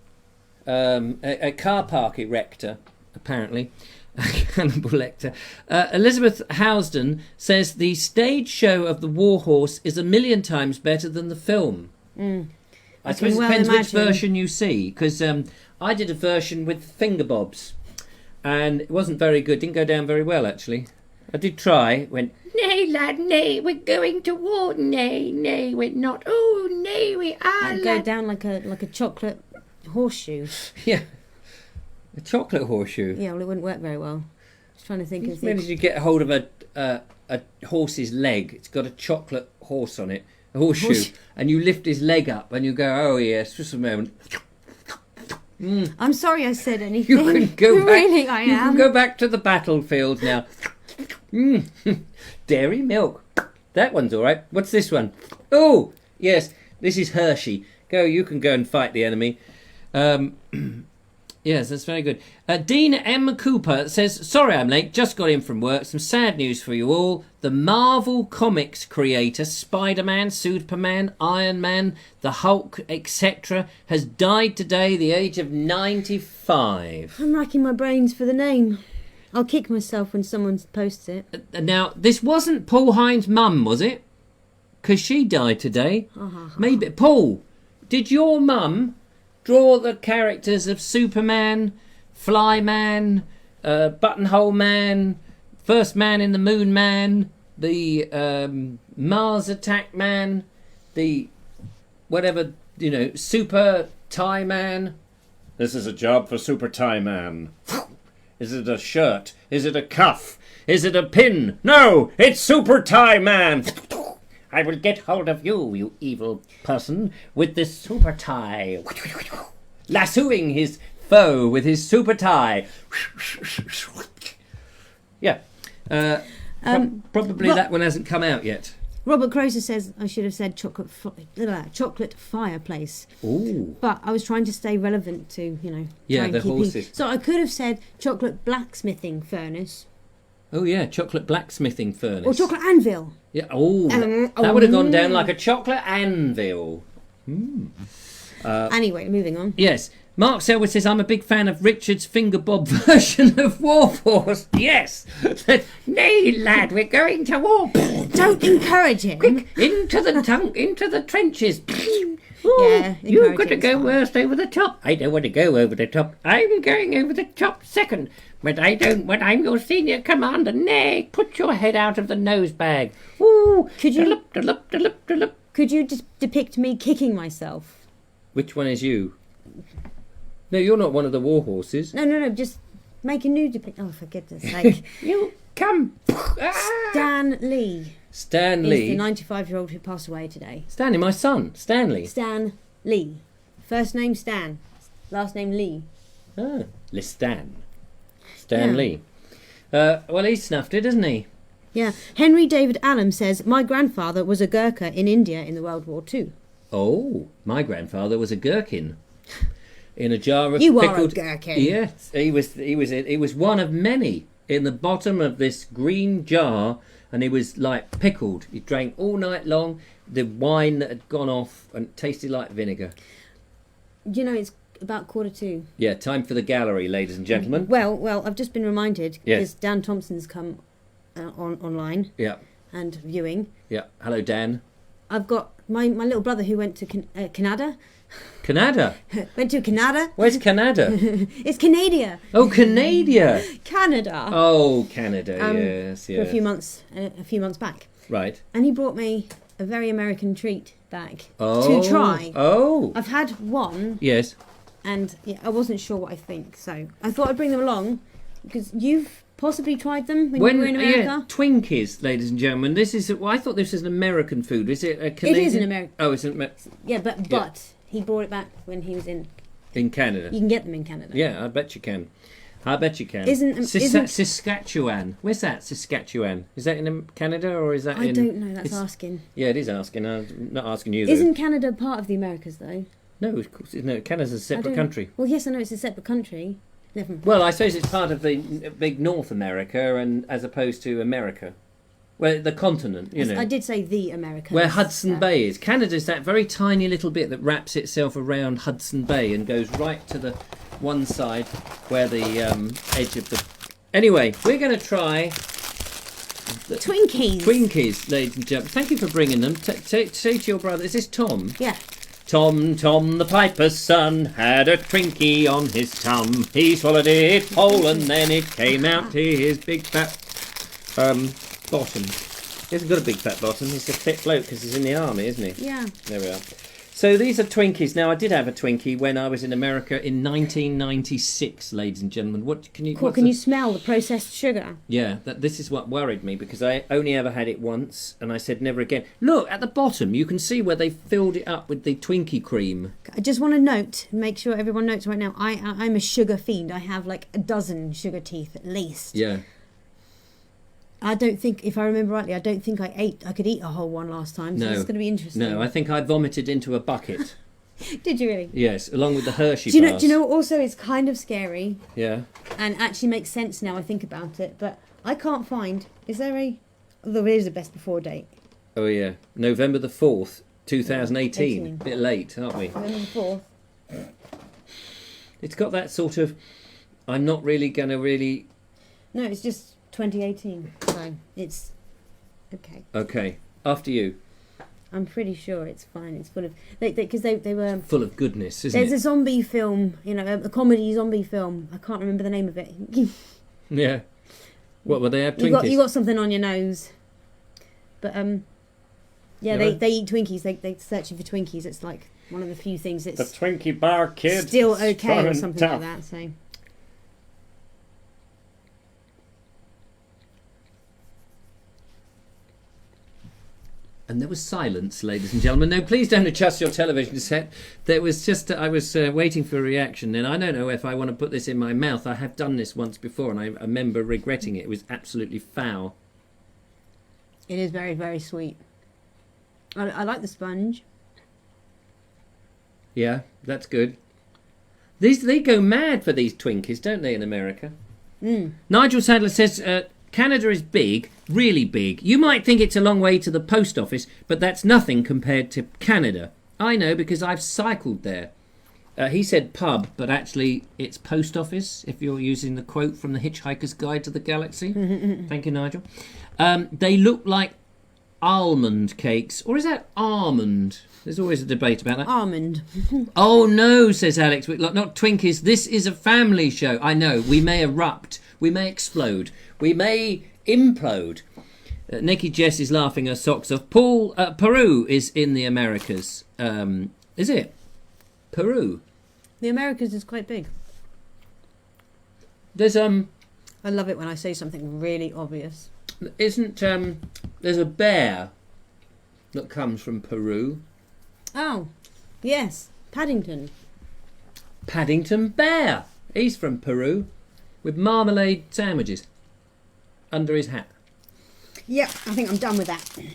A car park erector, apparently. Hannibal Lecter. Elizabeth Housden says the stage show of The War Horse is 1,000,000 times better than the film. I suppose it depends which version you see, because I did a version with finger bobs and it wasn't very good, didn't go down very well actually. I did try, went, nay lad, nay, we're going to war, nay, nay, we're not, oh, nay, we are. That'd go down like a chocolate horseshoe. Yeah. A chocolate horseshoe? Yeah, well, it wouldn't work very well. Just trying to think of things. When did you get hold of a horse's leg? It's got a chocolate horse on it, a horseshoe, and you lift his leg up and you go, oh yes, just a moment. I'm sorry I said anything. You can go back. Really, I am. You can go back to the battlefield now. Dairy milk. That one's all right. What's this one? Oh, yes, this is Hershey. You can go and fight the enemy. Yes, that's very good. Dean M. Cooper says, sorry I'm late, just got in from work. Some sad news for you all. The Marvel Comics creator, Spider-Man, Superman, Iron Man, the Hulk, etc. has died today, the age of 95. I'm racking my brains for the name. I'll kick myself when someone posts it. Now, this wasn't Paul Hines' mum, was it? Because she died today. Maybe. Paul, did your mum draw the characters of Superman, Flyman, Buttonhole Man, First Man in the Moon Man, the Mars Attack Man, the whatever, Super Tie Man? This is a job for Super Tie Man. Is it a shirt? Is it a cuff? Is it a pin? No, it's Super Tie Man. I will get hold of you, you evil person, with this super tie. Lassoing his foe with his super tie. Yeah. Probably that one hasn't come out yet. Robert Croser says I should have said chocolate fireplace. Ooh. But I was trying to stay relevant to, Yeah, try the and keep horses. So I could have said chocolate blacksmithing furnace. Oh yeah, chocolate blacksmithing furnace. Or chocolate anvil. Yeah. Oh, that would have gone down like a chocolate anvil. Anyway, moving on. Yes. Mark Selwood says, I'm a big fan of Richard's finger bob version of Warhorse. Yes. Nay, lad, we're going to war. Don't encourage him. Quick, into the trenches. Yeah, You've got to encouraging's go fine. worst over the top. I don't want to go over the top. I'm going over the top second. But I don't when I'm your senior commander. Nay, put your head out of the nose bag. Ooh. Could you- Dollop. Could you depict me kicking myself? Which one is you? No, you're not one of the war horses. No, just make a new depiction. Oh, for goodness sake. You come. Ah! Stan Lee Stan is Lee. the 95-year-old who passed away today. Stanley, my son. Stanley. Stan Lee. First name Stan. Last name Lee. Ah, Stan. Stan Yeah. Lee. Well, he snuffed it, hasn't he? Yeah. Henry David Allen says, my grandfather was a Gurkha in India in the World War II. Oh, my grandfather was a gherkin. In a jar of You pickled... are a gherkin. Yes, he was one of many in the bottom of this green jar, and he was like pickled. He drank all night long the wine that had gone off and tasted like vinegar. It's about 1:45. Yeah, time for the gallery, ladies and gentlemen. Well, I've just been reminded Yes. because Dan Thompson's come online Yeah, and viewing. yeah. Hello, Dan. I've got my little brother who went to Canada. Canada. Went to Canada. Where's Canada? It's Canada. Oh, Canada. Canada. Oh, Canada. Yes, For yes. a few months back, Right. and he brought me a very American treat back Oh. to try. Oh. I've had one, Yes. and I wasn't sure what I think, so I thought I'd bring them along because you've possibly tried them when you were in America. Yeah, Twinkies, ladies and gentlemen. This is. I thought this was an American food. Is it a Canadian? It is an American. Oh, it's Yeah, but he brought it back when he was in. in Canada. You can get them in Canada. Yeah, I bet you can. I bet you can. Isn't- Saskatchewan? Where's that? Saskatchewan. Is that in Canada or is that I in? don't know. That's it's- asking. Yeah, it is asking. I'm not asking you. Though. Isn't Canada part of the Americas though? No, of course. No, Canada's a I separate don't- country. Well, yes, I know it's a separate country. Never mind. Well, I suppose it's part of the big North America, and as opposed to America, where the continent, you know. I did say the Americas. Where Hudson Bay is. Canada's that very tiny little bit that wraps itself around Hudson Bay and goes right to the one side where the edge of the... Anyway, we're going to try... Twinkies. Twinkies, ladies and gentlemen. Thank you for bringing them. Say to your brother, is this Tom? Yeah. Tom, the piper's son, had a Twinkie on his tum. He swallowed it whole and then it came out his big fat bottom. He hasn't got a big fat bottom. He's a fit bloke because he's in the army, isn't he? Yeah. There we are. So these are Twinkies. Now, I did have a Twinkie when I was in America in 1996, ladies and gentlemen. What can you... Cool. Can you smell the processed sugar? Yeah, this is what worried me because I only ever had it once and I said never again. Look, at the bottom, you can see where they filled it up with the Twinkie cream. I just want to make sure everyone notes right now. I'm a sugar fiend. I have like a dozen sugar teeth at least. Yeah. I don't think, if I remember rightly, I could eat a whole one last time. So No. it's going to be interesting. No, I think I vomited into a bucket. Did you really? Yes, along with the Hershey Do bars. you know? Also, it's kind of scary Yeah. and actually makes sense now I think about it. But I can't find. Is there a? Although there is a best before date. Oh, yeah. November the 4th, 2018. 18. Bit late, aren't we? November the 4th. It's got that sort of... I'm not really going to really... No, it's just 2018. So it's okay. Okay, after you. I'm pretty sure it's fine. It's full of because they were. Full of goodness, isn't There's it? a zombie film, a comedy zombie film. I can't remember the name of it. Yeah. What, will they have Twinkies? You got something on your nose, but yeah, Yeah. they eat Twinkies. They searching for Twinkies. It's like one of the few things The that's Twinkie bar kid. still okay strong or and something tough. like that. So. And there was silence, ladies and gentlemen. No, please don't adjust your television set. There was just, I was waiting for a reaction. And I don't know if I want to put this in my mouth. I have done this once before, and I remember regretting it. It was absolutely foul. It is very, very sweet. I like the sponge. Yeah, that's good. They go mad for these Twinkies, don't they, in America? Nigel Sadler says, Canada is big, really big. You might think it's a long way to the post office, but that's nothing compared to Canada. I know because I've cycled there. He said pub, but actually it's post office, if you're using the quote from The Hitchhiker's Guide to the Galaxy. Thank you, Nigel. They look like almond cakes. Or is that almond? There's always a debate about that. Almond. Oh no, says Alex. Not Twinkies. This is a family show. I know. We may erupt. We may explode. We may implode. Nikki Jess is laughing her socks off. Peru is in the Americas. Is it? Peru. The Americas is quite big. There's I love it when I say something really obvious. Isn't there's a bear that comes from Peru. Oh, yes, Paddington. Paddington Bear. He's from Peru, with marmalade sandwiches under his hat. Yep, I think I'm done with that. You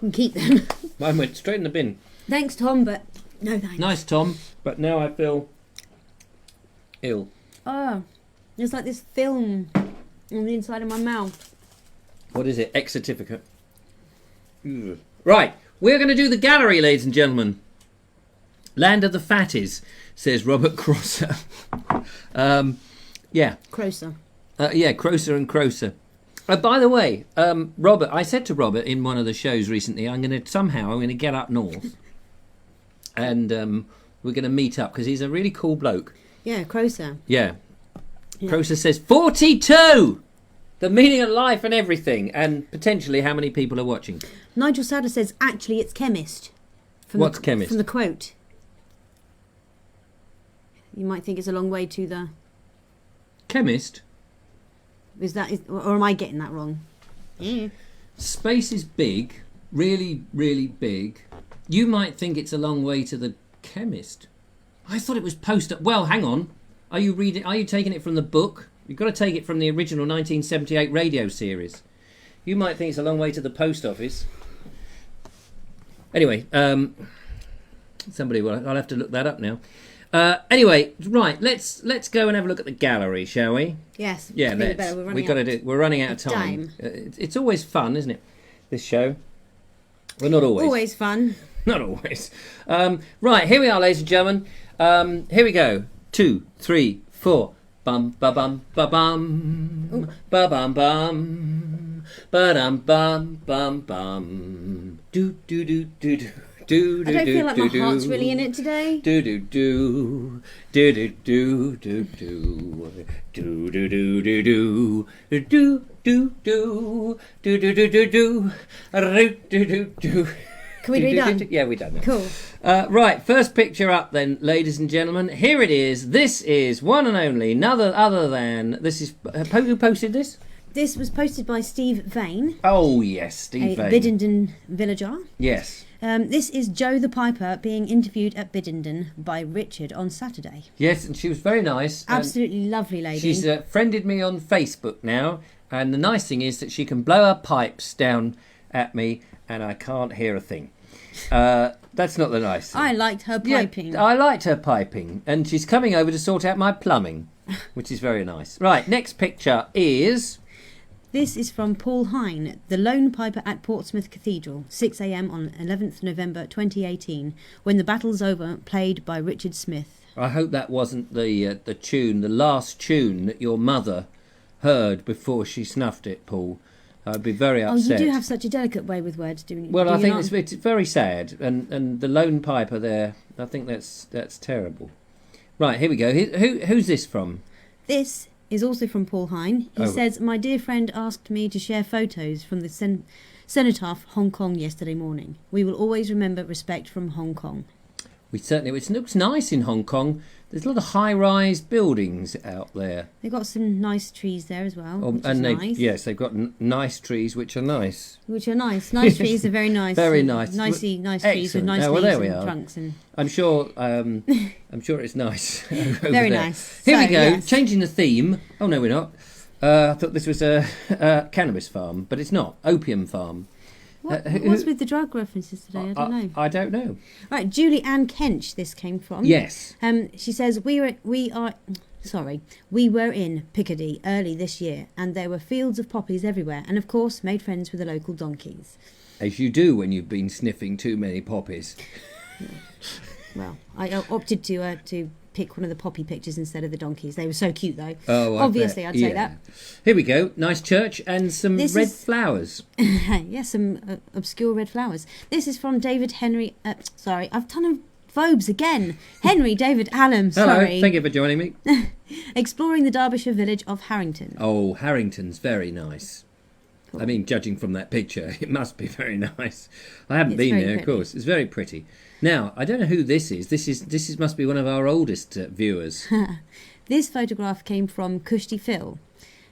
can keep them. Mine went straight in the bin. Thanks, Tom, but no thanks. Nice, Tom, but now I feel ill. Oh, there's like this film on the inside of my mouth. What is it? X certificate. Ugh. Right, we're going to do the gallery, ladies and gentlemen. Land of the Fatties, says Robert Crosser. Yeah. Crosser. Yeah, Crosser and Crosser. By the way, Robert, I said to Robert in one of the shows recently, I'm going to get up north and we're going to meet up because he's a really cool bloke. Yeah, Crosser. Yeah. Crosser says 42! The meaning of life and everything, and potentially how many people are watching. Nigel Sadler says, actually, it's chemist. What's chemist? From the quote. You might think it's a long way to the... Chemist? Or am I getting that wrong? Yeah. Space is big, really, really big. You might think it's a long way to the chemist. I thought it was Well, hang on. Are you taking it from the book? You've got to take it from the original 1978 radio series. You might think it's a long way to the post office. Anyway, I'll have to look that up now. Anyway, right, let's go and have a look at the gallery, shall we? Yes. Yeah, we're running out of time. It's always fun, isn't it? This show. Well, not always. Always fun. Not always. Right, here we are, ladies and gentlemen. Here we go. 2, 3, 4. Bum ba bum ba bum ba bum bum ba dum bum bum bum do do do do do. I don't feel like my heart's really in it today. Do do do do do do do do do do do do do do do do do do do do. Can we be done? Yeah, we're done now. Cool. Right, first picture up then, ladies and gentlemen. Here it is. This is one and only, who posted this? This was posted by Steve Vane. Oh, yes, Steve Vane. A Binden villager. Yes. This is Joe the Piper being interviewed at Biddenden by Richard on Saturday. Yes, and she was very nice. Absolutely lovely lady. She's friended me on Facebook now, and the nice thing is that she can blow her pipes down at me and I can't hear a thing. That's not the nice thing. I liked her piping. Yeah, I liked her piping, and she's coming over to sort out my plumbing, which is very nice. Right, next picture is... This is from Paul Hine, the Lone Piper at Portsmouth Cathedral, 6 a.m. on 11th November 2018, when the battle's over, played by Richard Smith. I hope that wasn't the last tune that your mother heard before she snuffed it, Paul. I'd be very upset. Oh, you do have such a delicate way with words, do you? Well, I think it's very sad, and the Lone Piper there, I think that's terrible. Right, here we go. Who's this from? This is also from Paul Hine. He says, my dear friend asked me to share photos from the cenotaph Hong Kong yesterday morning. We will always remember respect from Hong Kong. It looks nice in Hong Kong. There's a lot of high-rise buildings out there. They've got some nice trees there as well, which And is nice. yes, they've got nice trees, which are nice. Which are nice. Nice trees are very nice. Very nice. Nice trees with nice well, leaves there we and are. trunks. And I'm sure it's nice. over very there. nice. Here So, we go. yes. Changing the theme. Oh no, we're not. I thought this was a cannabis farm, but it's not. Opium farm. What's with the drug references today? I don't know. I don't know. Right, Julie Ann Kench, this came from. Yes. She says, we were in Picardy early this year, and there were fields of poppies everywhere, and of course made friends with the local donkeys. As you do when you've been sniffing too many poppies. Well, I opted to pick one of the poppy pictures instead of the donkeys. They were so cute, though. Oh, obviously, I'd say that. Here we go. Nice church and some red flowers. Yes, some obscure red flowers. This is from David Henry. Sorry, I've done a Vobes again. Henry David Allen. Hello, sorry. thank you for joining me. Exploring the Derbyshire village of Harrington. Oh, Harrington's very nice. Cool. I mean, judging from that picture, it must be very nice. I haven't been there, pretty. Of course. It's very pretty. Now, I don't know who this is. This must be one of our oldest viewers. This photograph came from Kushti Phil.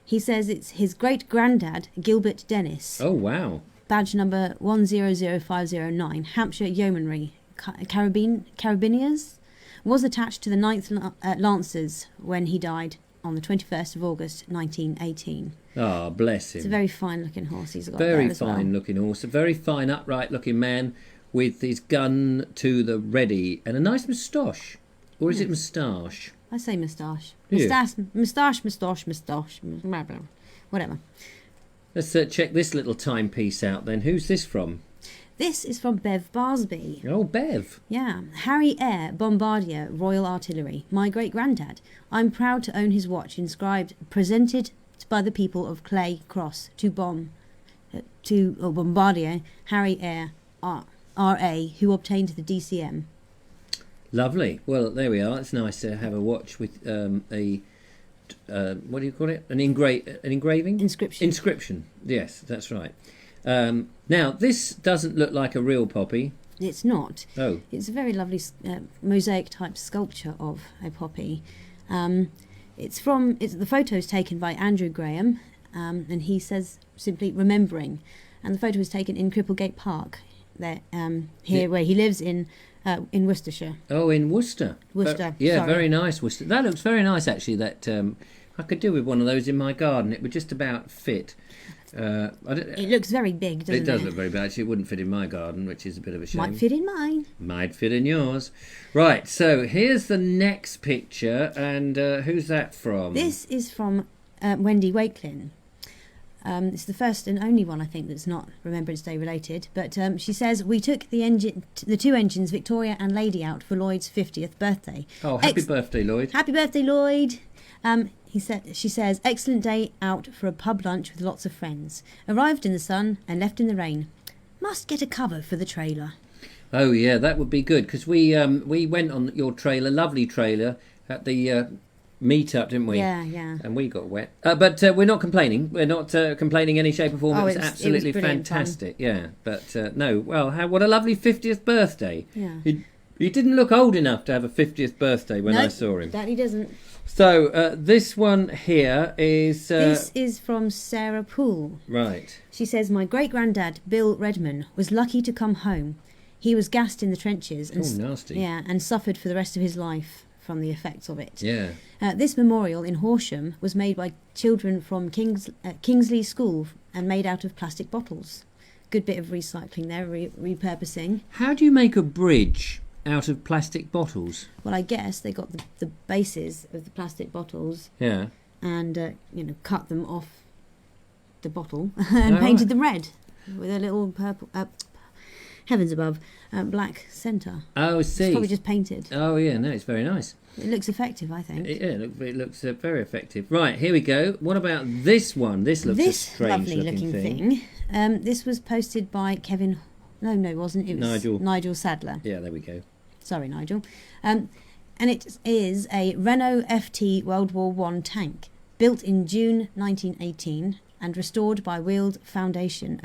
He says it's his great-granddad, Gilbert Dennis. Oh, wow. Badge number 100509, Hampshire Yeomanry, Carabiniers, was attached to the 9th Lancers when he died on the 21st of August 1918. Ah, bless him. It's a very fine-looking horse he's got very there as well. Very fine-looking horse. A very fine, upright-looking man with his gun to the ready and a nice moustache. Or is it moustache? I say moustache. Moustache. Whatever. Let's check this little timepiece out then. Who's this from? This is from Bev Barsby. Oh, Bev. Yeah. Harry Eyre, Bombardier, Royal Artillery. My great-granddad. I'm proud to own his watch inscribed, presented by the people of Clay Cross to Bombardier, Harry Eyre, R.A., who obtained the DCM. Lovely. Well, there we are. It's nice to have a watch with a what do you call it? An engraving? Inscription. Yes, that's right. Now, this doesn't look like a real poppy. It's not. Oh. It's a very lovely mosaic-type sculpture of a poppy. The photo is taken by Andrew Graham, and he says simply remembering. And the photo was taken in Cripplegate Park, there, where he lives in Worcestershire. Oh, in Worcester. Sorry. Very nice, Worcester. That looks very nice, actually. That I could do with one of those in my garden. It would just about fit. It looks very big, doesn't it? It does look very big. Actually, it wouldn't fit in my garden, which is a bit of a shame. Might fit in mine. Might fit in yours. Right, so here's the next picture, and who's that from? This is from Wendy Wakelin. It's the first and only one, I think, that's not Remembrance Day related. But she says, we took the two engines, Victoria and Lady, out for Lloyd's 50th birthday. Oh, happy birthday, Lloyd. Happy birthday, Lloyd. She says, excellent day out for a pub lunch with lots of friends. Arrived in the sun and left in the rain. Must get a cover for the trailer. Oh, yeah, that would be good, because we went on your trailer, lovely trailer, at the meet-up, didn't we? Yeah, yeah. And we got wet. But we're not complaining. We're not complaining in any shape or form. It was absolutely fantastic. Fun. Yeah, but no, well, what a lovely 50th birthday. Yeah. He didn't look old enough to have a 50th birthday when I saw him. That he doesn't. So this one here is... this is from Sarah Poole. Right. She says, my great-granddad, Bill Redman, was lucky to come home. He was gassed in the trenches. And nasty. Yeah, and suffered for the rest of his life from the effects of it. Yeah. This memorial in Horsham was made by children from Kingsley School and made out of plastic bottles. Good bit of recycling there, repurposing. How do you make a bridge out of plastic bottles? Well, I guess they got the bases of the plastic bottles. Yeah. And cut them off the bottle and painted them red with a little purple. Heavens above, black centre. Oh, I see. It's probably just painted. Oh, yeah, no, it's very nice. It looks effective, I think. It looks very effective. Right, here we go. What about this one? This looks a strange looking thing. This was posted by Kevin... No, it wasn't. It was Nigel Sadler. Yeah, there we go. Sorry, Nigel. And it is a Renault FT World War I tank, built in June 1918 and restored by Weald Foundation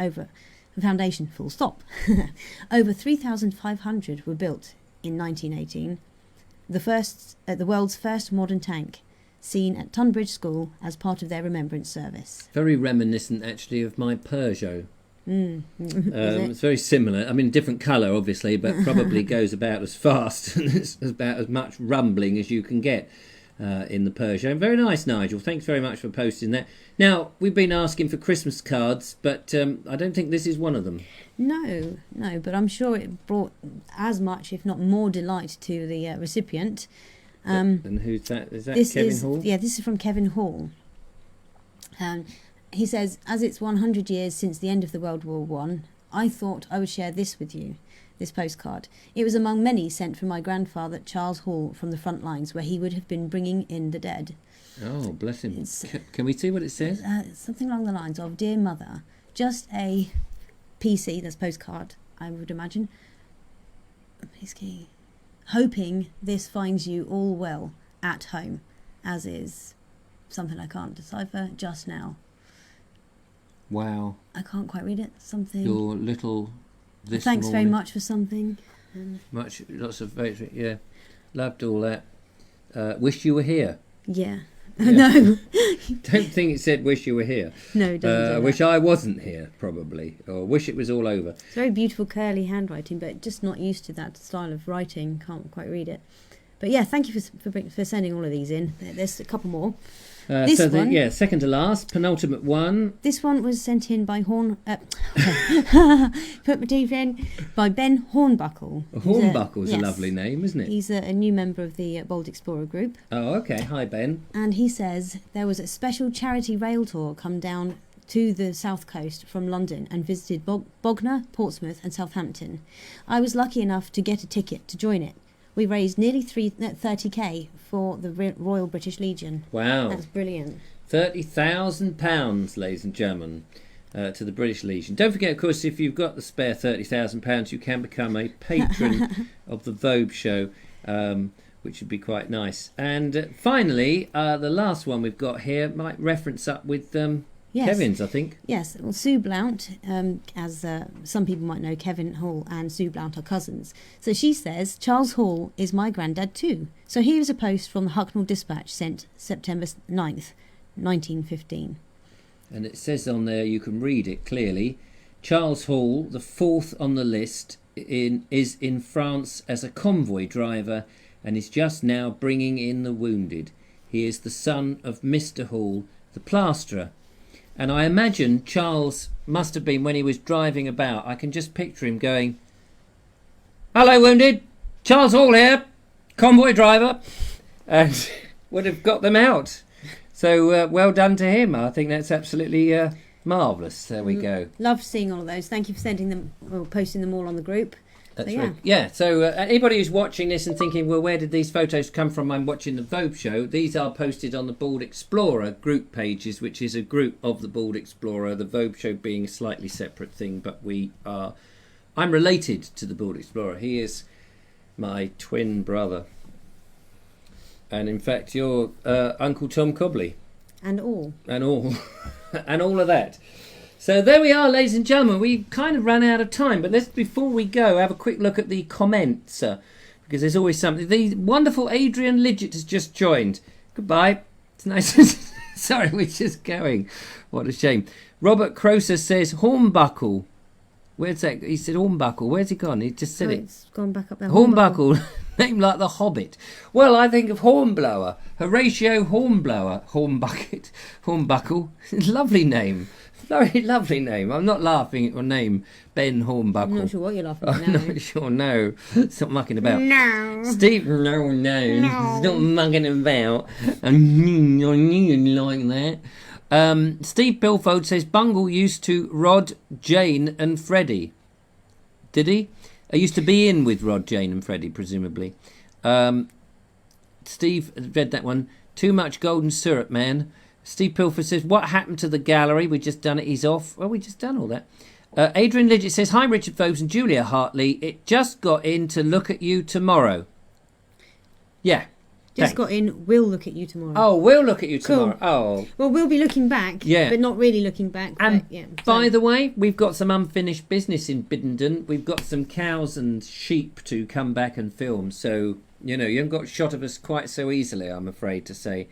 full stop. Over 3,500 were built in 1918, the world's first modern tank, seen at Tunbridge School as part of their remembrance service. Very reminiscent, actually, of my Peugeot. It? It's very similar. I mean, different colour, obviously, but probably goes about as fast and it's about as much rumbling as you can get in the Peugeot. Very nice, Nigel. Thanks very much for posting that. Now, we've been asking for Christmas cards, but I don't think this is one of them. No, but I'm sure it brought as much, if not more, delight to the recipient. And who's that? Is that this Kevin Hall? Yeah, this is from Kevin Hall. He says, as it's 100 years since the end of the World War One, I thought I would share this with you, this postcard. It was among many sent from my grandfather, Charles Hall, from the front lines, where he would have been bringing in the dead. Oh, bless him. Can we see what it says? Something along the lines of, Dear Mother, just a PC, that's postcard, I would imagine. Please key. Hoping this finds you all well at home, as is something I can't decipher just now. Wow. I can't quite read it. Something. Your little this Thanks morning. very much for something. Lots of very, yeah. Loved all that. Wish you were here. Yeah. Yeah. No. Don't think it said wish you were here. No, it doesn't. I wish I wasn't here, probably. Or wish it was all over. It's very beautiful curly handwriting, but just not used to that style of writing. Can't quite read it. But yeah, thank you for sending all of these in. There's a couple more. This one, second to last, penultimate one. This one was sent in by put my teeth in, by Ben Hornbuckle. Hornbuckle's a lovely name, isn't it? He's a new member of the Bold Explorer group. Oh, okay. Hi, Ben. And he says there was a special charity rail tour come down to the south coast from London and visited Bognor, Portsmouth and Southampton. I was lucky enough to get a ticket to join it. We raised nearly 30k for the Royal British Legion. Wow. That's brilliant. £30,000, ladies and gentlemen, to the British Legion. Don't forget, of course, if you've got the spare £30,000, you can become a patron of the Vobes show, which would be quite nice. And finally, the last one we've got here might reference up with Yes. Kevin's, I think. Yes, well, Sue Blount, as some people might know, Kevin Hall and Sue Blount are cousins. So she says, Charles Hall is my granddad too. So here is a post from the Hucknall Dispatch sent September 9th, 1915. And it says on there, you can read it clearly, Charles Hall, the fourth on the list, is in France as a convoy driver and is just now bringing in the wounded. He is the son of Mr. Hall, the plasterer. And I imagine Charles must have been, when he was driving about, I can just picture him going, hello, wounded, Charles Hall here, convoy driver, and would have got them out. So well done to him. I think that's absolutely marvellous. There we go. Love seeing all of those. Thank you for sending them or posting them all on the group. That's right. Yeah, so anybody who's watching this and thinking, well, where did these photos come from? I'm watching the Vogue show. These are posted on the Bald Explorer group pages, which is a group of the Bald Explorer, the Vogue show being a slightly separate thing, but I'm related to the Bald Explorer. He is my twin brother. And in fact, you're Uncle Tom Cobley. And all. And all. And all of that. So there we are, ladies and gentlemen. We kind of ran out of time, but let's, before we go, have a quick look at the comments, because there's always something. The wonderful Adrian Lidgett has just joined. Goodbye. It's nice. Sorry, we're just going. What a shame. Robert Croser says Hornbuckle. Where's that? He said Hornbuckle. Where's he gone? He just said it. It's gone back up there. Hornbuckle. Name like the Hobbit. Well, I think of Hornblower. Horatio Hornblower. Hornbucket. Hornbuckle. Lovely name. Very lovely name. I'm not laughing at your name, Ben Hornbuckle. I'm not sure what you're laughing at. I'm not sure, no. Stop mucking about. No. Steve, no. Stop mucking about. I knew you'd like that. Steve Bilfold says Bungle used to Rod, Jane and Freddie. Did he? I used to be in with Rod, Jane and Freddie, presumably. Steve read that one. Too much golden syrup, man. Steve Pilfer says, what happened to the gallery? We just done it. He's off. Well, we just done all that. Adrian Lidgett says, hi, Richard Vobes and Julia Hartley. It just got in to look at you tomorrow. Yeah. Just got in. We'll look at you tomorrow. Oh, we'll look at you tomorrow. Cool. Oh. Well, we'll be looking back. Yeah. But not really looking back. And but, yeah, by the way, we've got some unfinished business in Binden. We've got some cows and sheep to come back and film. So, you haven't got a shot of us quite so easily, I'm afraid to say.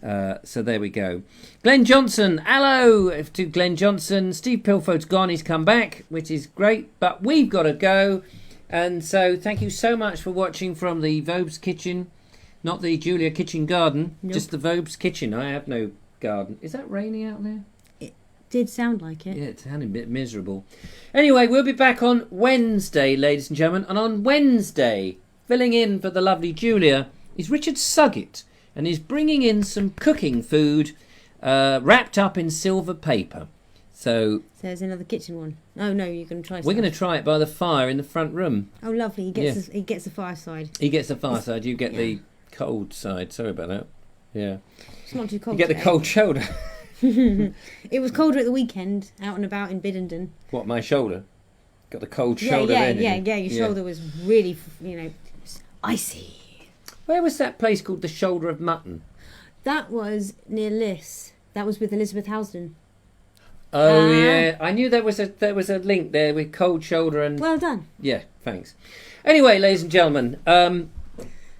So there we go. Glenn Johnson, hello to Glenn Johnson. Steve Pilfold's gone, he's come back, which is great, but we've got to go. And so thank you so much for watching from the Vobes kitchen, not the Julia kitchen garden, just the Vobes kitchen. I have no garden. Is that rainy out there? It did sound like it. Yeah, it sounded a bit miserable. Anyway, we'll be back on Wednesday, ladies and gentlemen, and on Wednesday, filling in for the lovely Julia, is Richard Suggett. And he's bringing in some cooking food wrapped up in silver paper. So there's another kitchen one. Oh, no, you're going to try We're going to try it by the fire in the front room. Oh, lovely. He gets the fireside. He gets the fireside. You get the cold side. Sorry about that. Yeah. It's not too cold You get today. the cold shoulder. It was colder at the weekend, out and about in Biddenden. What, my shoulder? Got the cold shoulder then? Yeah. Your shoulder was really, icy. Where was that place called the Shoulder of Mutton? That was near Liss. That was with Elizabeth Housden. Oh yeah, I knew there was a link there with cold shoulder and. Well done. Yeah, thanks. Anyway, ladies and gentlemen,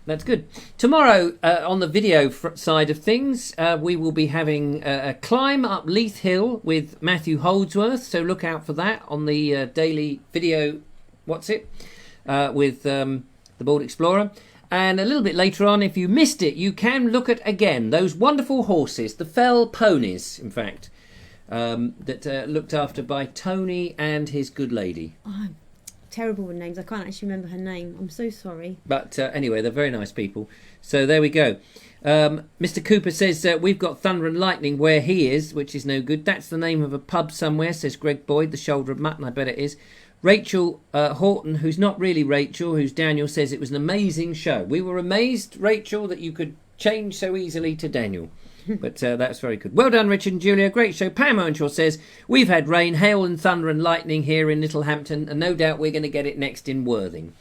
that's good. Tomorrow, on the video side of things, we will be having a climb up Leith Hill with Matthew Holdsworth. So look out for that on the daily video. What's it? With the Board Explorer. And a little bit later on, if you missed it, you can look at again those wonderful horses, the Fell ponies, in fact, that looked after by Tony and his good lady. Oh, I'm terrible with names. I can't actually remember her name. I'm so sorry. But anyway, they're very nice people. So there we go. Mr. Cooper says we've got Thunder and Lightning where he is, which is no good. That's the name of a pub somewhere, says Greg Boyd, the Shoulder of Mutton. I bet it is. Rachel Horton, who's not really Rachel, who's Daniel, says it was an amazing show. We were amazed, Rachel, that you could change so easily to Daniel. But that's very good. Well done, Richard and Julia. Great show. Pam Earnshaw says, we've had rain, hail and thunder and lightning here in Littlehampton, and no doubt we're going to get it next in Worthing.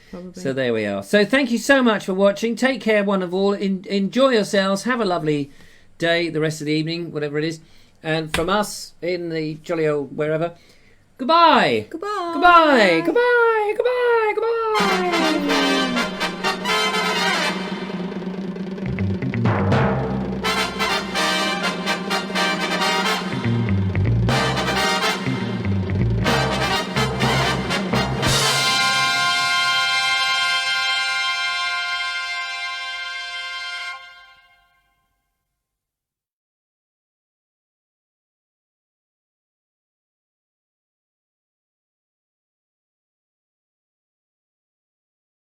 Probably. So there we are. So thank you so much for watching. Take care, one of all. Enjoy yourselves. Have a lovely day, the rest of the evening, whatever it is. And from us in the jolly old wherever, goodbye. Goodbye. Goodbye. Goodbye. Goodbye. Goodbye.